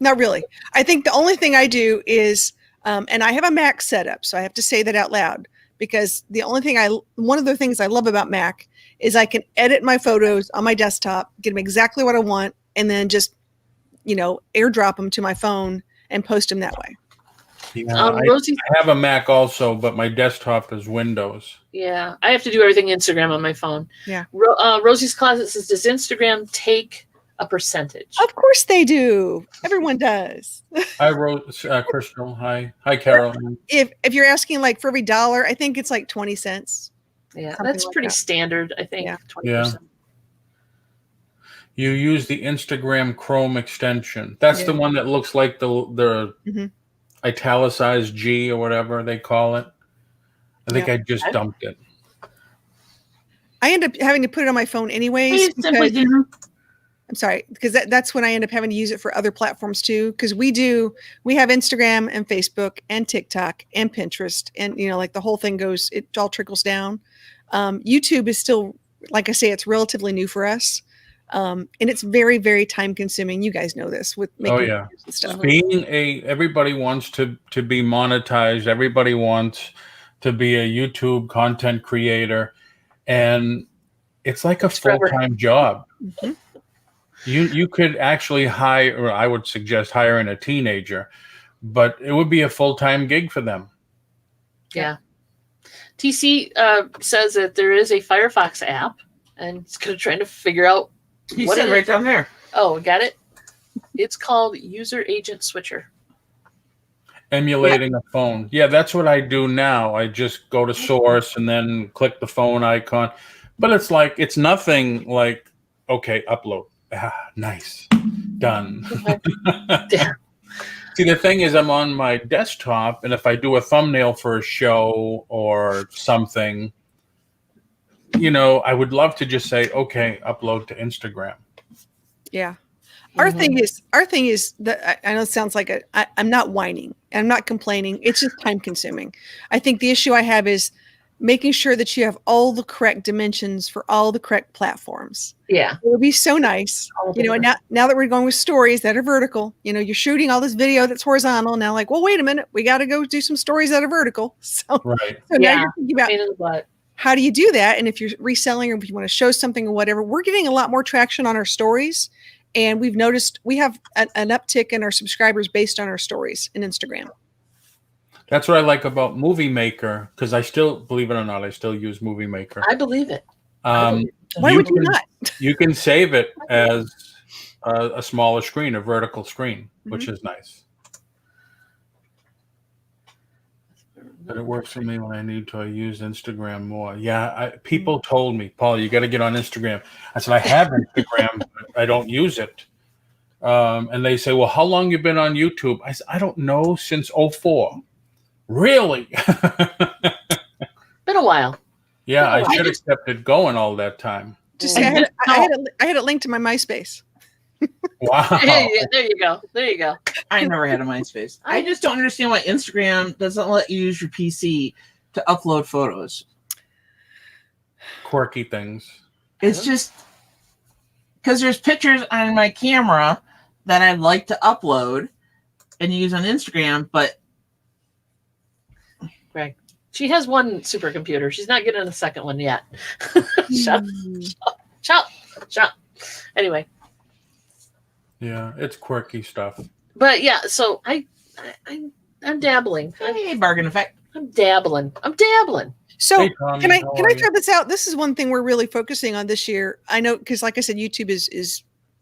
not really. I think the only thing I do is, and I have a Mac setup, so I have to say that out loud, because one of the things I love about Mac is I can edit my photos on my desktop, get them exactly what I want, and then just, airdrop them to my phone and post them that way. Yeah, Rosie, I have a Mac also, but my desktop is Windows. yeah, I have to do everything Instagram on my phone. Yeah. Rosie's Closet says, does Instagram take a percentage? Of course they do. Everyone does. Hi, Crystal. Hi, Carol. If you're asking like for every dollar, I think it's like 20 cents. Yeah, Something that's like pretty that. standard, I think. Yeah. 20%. You use the Instagram Chrome extension. That's the Yeah. one that looks like the Mhm. italicized G or whatever they call it. I think Yeah. I just dumped it. I end up having to put it on my phone anyways. I'm sorry, because that's when I end up having to use it for other platforms too. Because we have Instagram and Facebook and TikTok and Pinterest, and like the whole thing goes, it all trickles down. YouTube is still, like I say, it's relatively new for us, and it's very, very time consuming. You guys know this with making yeah. videos and stuff. Everybody wants to be monetized. Everybody wants to be a YouTube content creator, and it's like a full-time job. Mhm. You could actually hire, or I would suggest hiring a teenager, but it would be a full-time gig for them. Yeah. TC says that there is a Firefox app, and it's trying to figure out he what said it right is. down there. Oh, got it. It's called User Agent Switcher. Emulating a phone. Yeah, that's what I do now. I just go to source and then click the phone icon. But it's nothing like, okay, upload. Nice. Done. Yeah. See, the thing is, I'm on my desktop, and if I do a thumbnail for a show or something, I would love to just say, okay, upload to Instagram. Yeah. Our thing is that I know it sounds like I'm not whining and I'm not complaining. It's just time consuming. I think the issue I have is making sure that you have all the correct dimensions for all the correct platforms. Yeah. It would be so nice. And now that we're going with stories that are vertical, you're shooting all this video that's horizontal. Now, like, well, wait a minute, we got to go do some stories that are vertical. So, Right. now you're thinking about how do you do that? And if you're reselling or if you want to show something or whatever, we're getting a lot more traction on our stories. And we've noticed we have an uptick in our subscribers based on our stories in Instagram. That's what I like about Movie Maker, because I still, believe it or not, I still use Movie Maker. I believe it. Why would you not? You can save it as a smaller screen, a vertical screen, which is nice. But it works for me when I need to. I use Instagram more. Yeah, people told me, Paul, you got to get on Instagram. I said, I have Instagram, but I don't use it. And they say, well, how long you been on YouTube? I said, I don't know, since 2004. Really? Been a while. Yeah, I should have kept it going all that time. Just say I had it linked to my MySpace. Wow. There you go. I never had a MySpace. I just don't understand why Instagram doesn't let you use your PC to upload photos. Quirky things. It's just because there's pictures on my camera that I'd like to upload and use on Instagram, but Right. She has one supercomputer. She's not getting a second one yet. Shut. Anyway. Yeah, it's quirky stuff. But yeah, so I'm dabbling. hey, bargain effect. I'm dabbling. So Hey, Tommy, can I how are you? throw this out? This is one thing we're really focusing on this year. I know because, like I said, YouTube is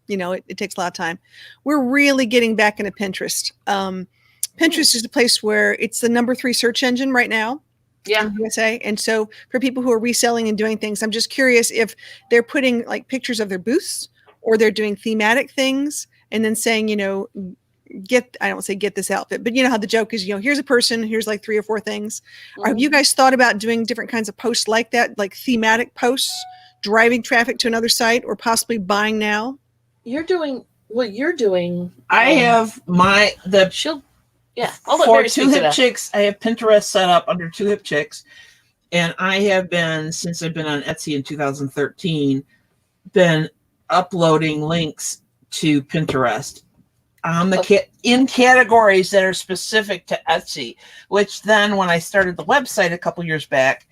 it takes a lot of time. We're really getting back into Pinterest. Pinterest is a place where it's the number 3 search engine right now. Yeah. In the USA. And so for people who are reselling and doing things, I'm just curious if they're putting like pictures of their booths or they're doing thematic things and then saying, I don't say get this outfit, but how the joke is, here's a person, here's like 3 or 4 things. Mm-hmm. Have you guys thought about doing different kinds of posts like that, like thematic posts, driving traffic to another site or possibly buying now? You're doing what you're doing. I have for Two Hip Chicks, I have Pinterest set up under Two Hip Chicks. And I have been, since I've been on Etsy in 2013, been uploading links to Pinterest on in categories that are specific to Etsy, which then when I started the website a couple years back,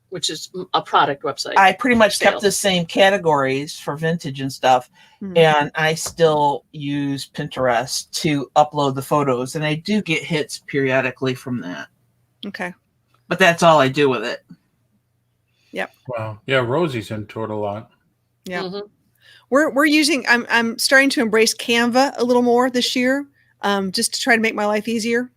which is a product website, I pretty much kept the same categories for vintage and stuff. Mm-hmm. And I still use Pinterest to upload the photos. And I do get hits periodically from that. Okay. But that's all I do with it. Yep. Wow. Yeah, Rosie's into it a lot. Yeah. Mm-hmm. We're using, I'm starting to embrace Canva a little more this year, just to try to make my life easier.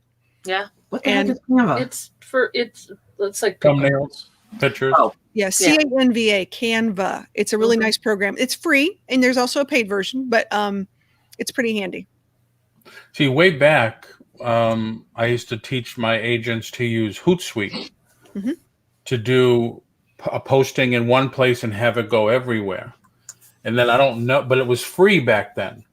Yeah. What the heck is Canva? It's like thumbnails, pictures. Oh, yeah. Canva, Canva. It's a really nice program. It's free, and there's also a paid version, but it's pretty handy. See, way back, I used to teach my agents to use Hootsuite to do a posting in one place and have it go everywhere. And then I don't know, but it was free back then.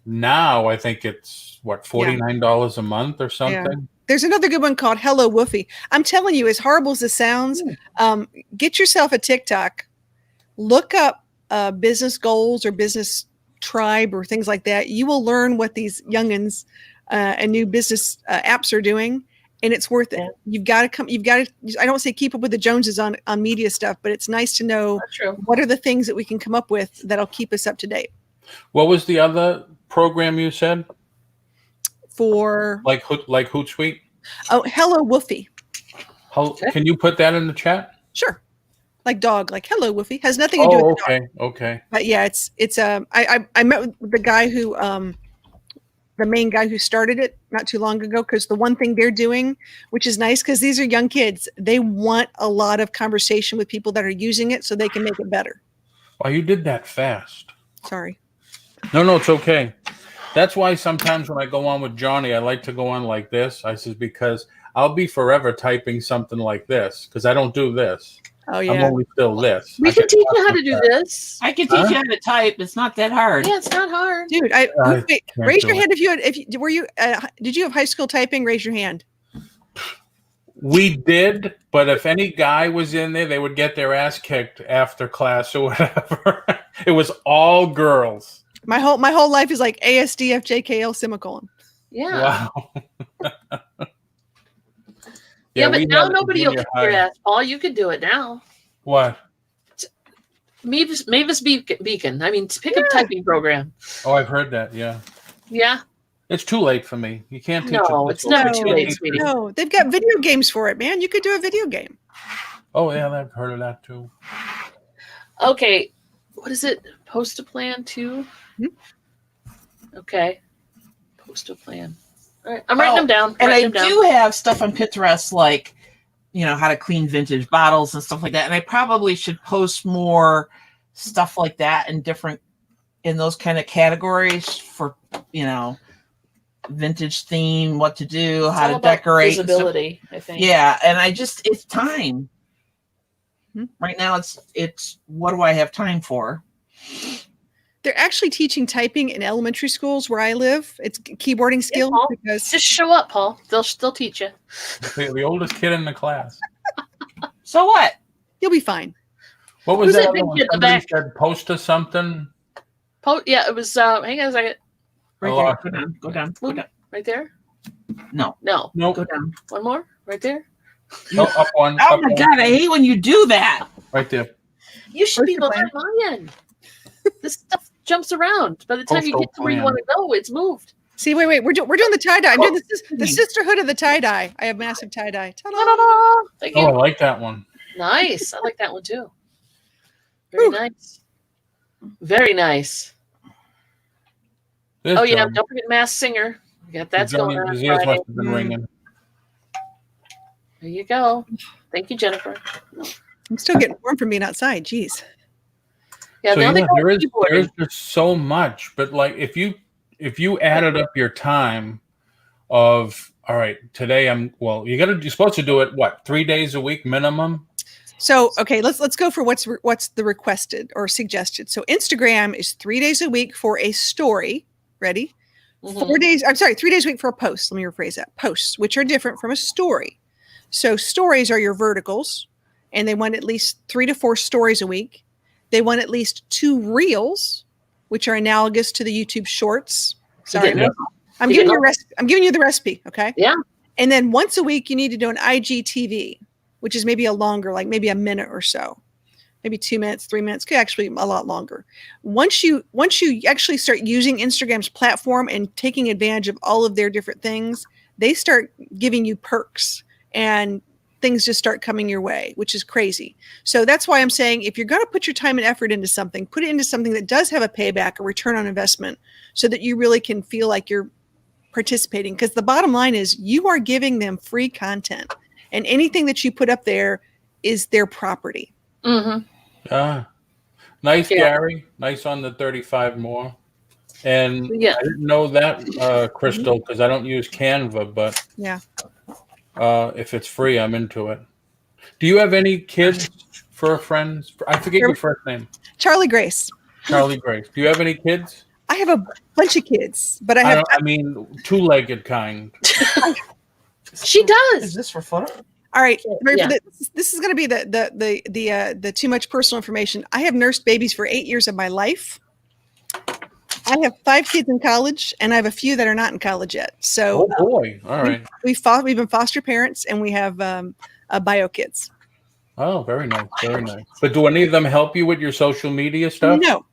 Now I think it's $49 a month or something. Yeah. There's another good one called Hello Woofy. I'm telling you, as horrible as it sounds, get yourself a TikTok, look up business goals or business tribe or things like that. You will learn what these youngins and new business apps are doing. And it's worth it. You've got to, I don't say keep up with the Joneses on media stuff, but it's nice to know what are the things that we can come up with that'll keep us up to date. What was the other program you said? For like Hootsuite? Oh, Hello Woofy. Can you put that in the chat? Sure. Like dog, like Hello Woofy. Has nothing to do with dog. Okay. But yeah, I met with the guy who the main guy who started it not too long ago, because the one thing they're doing, which is nice because these are young kids, they want a lot of conversation with people that are using it so they can make it better. Well, you did that fast. Sorry. No, it's okay. That's why sometimes when I go on with Johnny, I like to go on like this. I says, because I'll be forever typing something like this because I don't do this. Oh I'm yeah. only still this. We I can get teach you lost how to with do that. this. I can teach you how to type. It's not that hard. Yeah, it's not hard. Dude, I wait, can't raise do your it. hand if you were you did you have high school typing? Raise your hand. We did, but if any guy was in there, they would get their ass kicked after class or whatever. It was all girls. My whole life is like ASDFJKL semicolon. Yeah. Wow. Yeah, but we now had it in nobody will junior kick your high. ass, Paul. You can do it now. What? Mavis Beacon. I mean, pick a typing program. Oh, I've heard that. Yeah. Yeah. It's too late for me. You can't teach No, it. it's never too No. late, sweetie. No, they've got video games for it, man. You could do a video game. Oh, yeah, I've heard of that too. Okay. What is it? Post a plan too? Okay. Post a plan. All right. I'm writing them down. And I Writing them do have stuff on Pinterest like, how to clean vintage bottles and stuff like that. And I probably should post more stuff like that in those kind of categories for, vintage theme, what to do, It's how all to about decorate. visibility, I think. Yeah. And it's time. Right now it's what do I have time for? They're actually teaching typing in elementary schools where I live. It's keyboarding skills Paul. because Just show up, Paul. They'll teach you. The oldest kid in the class. So what? you'll be fine. What was Who's that that other big one? kid in the Somebody back? said post us something. Yeah, it was. Hang on a second. Right Oh, there. Go down. Go down. Right there. No. No. Nope. Go down. One more. Right there. No, up one. Oh up my one. God, I hate when you do that. Right there. You should be Post behind my end. This stuff jumps around. By the time you Postal get to where you plan. want to go, it's moved. See, wait. We're doing the tie dye. I'm doing the sisterhood of the tie dye. I have massive tie dye. Ta-da! Ta-da-da. Thank Oh, I you. like that one. Nice. I like that one too. Very nice. Very nice. This Oh yeah, job. don't forget Masked Singer. We got that's Johnny, going on his ears Friday. must have been ringing. There you go. Thank you, Jennifer. I'm still getting warm from being outside. Jeez. Yeah, So now they yeah, go there is keyboarding. just so much. But like if you added up your time of all right, today you're supposed to do it 3 days a week minimum? So okay, let's go for what's the requested or suggested. So Instagram is 3 days a week for a story. Ready? Mhm. 4 days. I'm sorry, 3 days a week for a post. Let me rephrase that. Posts, which are different from a story. So stories are your verticals, and they want at least 3 to 4 stories a week. They want at least 2 reels, which are analogous to the YouTube Shorts. Sorry, Yeah. I'm You giving get you I'm giving you the recipe. Okay. Yeah. And then once a week, you need to do an IGTV, which is maybe a longer, like maybe a minute or so, maybe 2 minutes, 3 minutes, could actually a lot longer. Once you actually start using Instagram's platform and taking advantage of all of their different things, they start giving you perks and things just start coming your way, which is crazy. So that's why I'm saying if you're going to put your time and effort into something, put it into something that does have a payback, a return on investment, so that you really can feel like you're participating. Because the bottom line is you are giving them free content, and anything that you put up there is their property. Mm-hmm. Nice, Yeah. Gary. Nice on the 35 more. And Yeah. I didn't know that, Crystal, because I don't use Canva, but Yeah. if it's free, I'm into it. Do you have any kids for friends? I forget your first name. Charlie Grace. Charlie Grace. Do you have any kids? I have a bunch of kids, but I mean, two-legged kind. She Is does. this for photo? all right. Yeah. This is going to be the too much personal information. I have nursed babies for 8 years of my life. I have 5 kids in college, and I have a few that are not in college yet. So Oh boy! All right. we've been foster parents, and we have bio kids. Oh, very nice. Very nice. But do any of them help you with your social media stuff? No,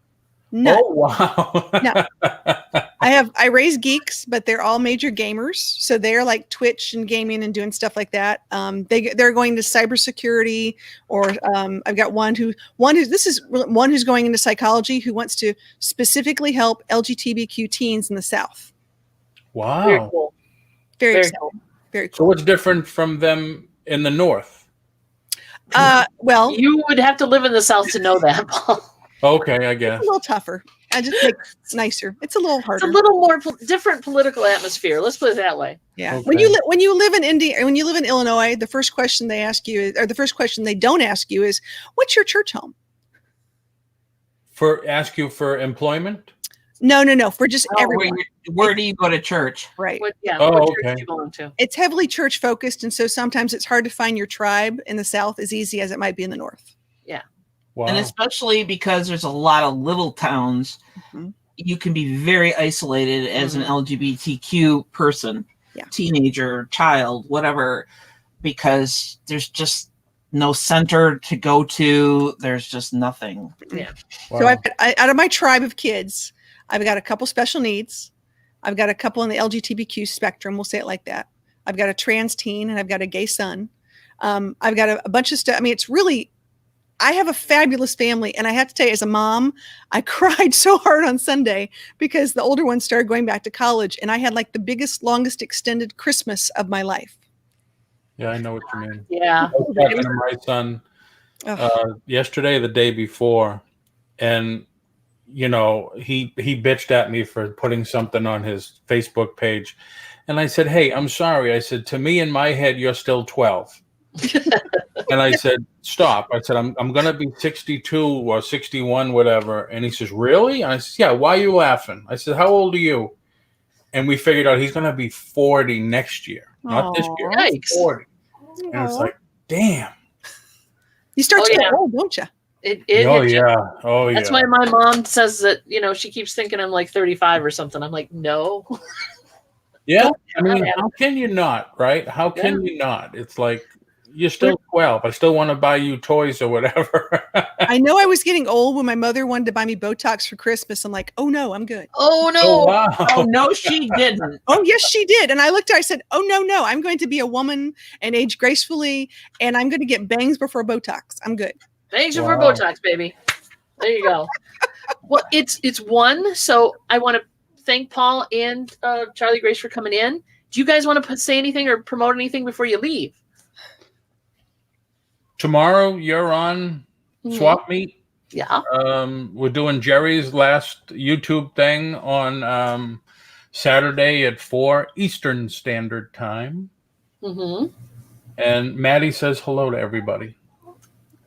none. Oh wow! No. I raise geeks, but they're all major gamers. So they're like Twitch and gaming and doing stuff like that. They're going to cybersecurity, or I've got one who's going into psychology, who wants to specifically help LGBTQ teens in the South. Very Wow. cool. Very Very exciting. cool. Very So cool. what's different from them in the north? Well, You would have to live in the South to know that, Paul. Okay, I it's guess. a little tougher. I just make it nicer. It's a little harder. It's a little more different political atmosphere. Let's put it that way. Yeah. Okay. When you live in India, when you live in Illinois, the first question they ask you is, or the first question they don't ask you is, what's your church home? Ask you for employment? No. For just everyone. Where do you go to church? Right. What church okay. do you belong to? It's heavily church focused. And so sometimes it's hard to find your tribe in the South as easy as it might be in the North. Wow. And especially because there's a lot of little towns, you can be very isolated as an LGBTQ person, teenager, child, whatever, because there's just no center to go to. There's just nothing. Yeah. Wow. So out of my tribe of kids, I've got a couple special needs. I've got a couple in the LGBTQ spectrum. We'll say it like that. I've got a trans teen and I've got a gay son. I've got a bunch of stuff. I mean, it's really, I have a fabulous family. And I have to tell you, as a mom, I cried so hard on Sunday because the older one started going back to college and I had like the biggest, longest extended Christmas of my life. Yeah, I know what you mean. Yeah. I was talking to my son yesterday, the day before, and you know, he bitched at me for putting something on his Facebook page. And I said, hey, I'm sorry. I said, to me in my head, you're still 12. And I said, stop. I said, I'm going to be 62 or 61, whatever. And he says, really? And I said, yeah, why are you laughing? I said, how old are you? And we figured out he's going to be 40 next year. Not this year. Yikes. 40. And it's like, damn. You start to get old, don't you? Oh, yeah. That's why my mom says that, you know, she keeps thinking I'm like 35 or something. I'm like, no. Yeah. I mean, how can you not, right? How can you not? It's like, you're still 12. I still want to buy you toys or whatever. I know I was getting old when my mother wanted to buy me Botox for Christmas. I'm like, oh no, I'm good. Oh no. Oh, wow. Oh, no, she didn't. Oh, yes, she did. And I looked at her, I said, oh, no, I'm going to be a woman and age gracefully, and I'm going to get bangs before Botox. I'm good. Thanks for Botox, baby. There you go. Well, it's one. So I want to thank Paul and Charlie Grace for coming in. Do you guys want to say anything or promote anything before you leave? Tomorrow you're on Swap Meet. Yeah. We're doing Jerry's last YouTube thing on Saturday at 4 Eastern Standard Time. Mm-hmm. And Maddie says hello to everybody.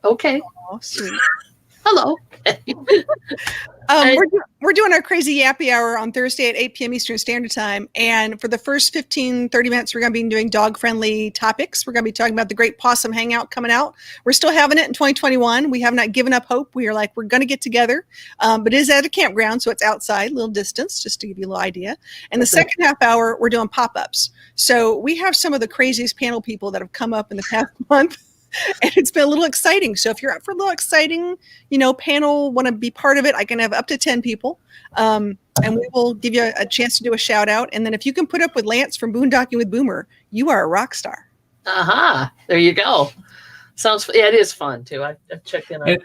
Okay. Oh, sweet. Hello. We're doing our crazy yappy hour on Thursday at 8 p.m. Eastern Standard Time. And for the first 15, 30 minutes, we're going to be doing dog-friendly topics. We're going to be talking about the Great Possum Hangout coming out. We're still having it in 2021. We have not given up hope. We are like, we're going to get together. But it is at a campground, so it's outside, a little distance, just to give you a little idea. And the second half hour, we're doing pop-ups. So we have some of the craziest panel people that have come up in the past month. And it's been a little exciting. So if you're up for a little exciting, panel, want to be part of it, I can have up to 10 people. And we will give you a chance to do a shout out. And then if you can put up with Lance from Boondocking with Boomer, you are a rock star. Aha. There you go. Sounds, it is fun too. I've checked in on it.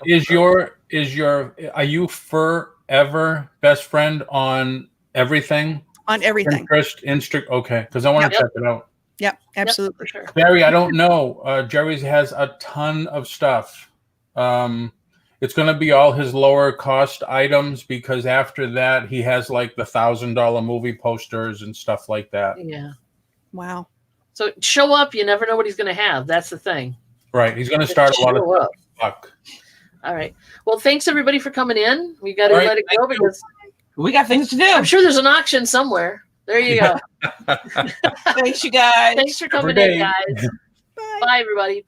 Are you forever best friend on everything? On everything. Pinterest, okay. Because I want to check it out. Yep, absolutely. Yep, for sure. Jerry, I don't know. Jerry's has a ton of stuff. It's going to be all his lower cost items because after that, he has like the $1,000 movie posters and stuff like that. Yeah. Wow. So show up. You never know what he's going to have. That's the thing. Right. He's going to start a lot of luck. All right. Well, thanks everybody for coming in. We got to let it go because we got things to do. I'm sure there's an auction somewhere. There you go. Thanks, you guys. Thanks for coming in, guys. Bye everybody.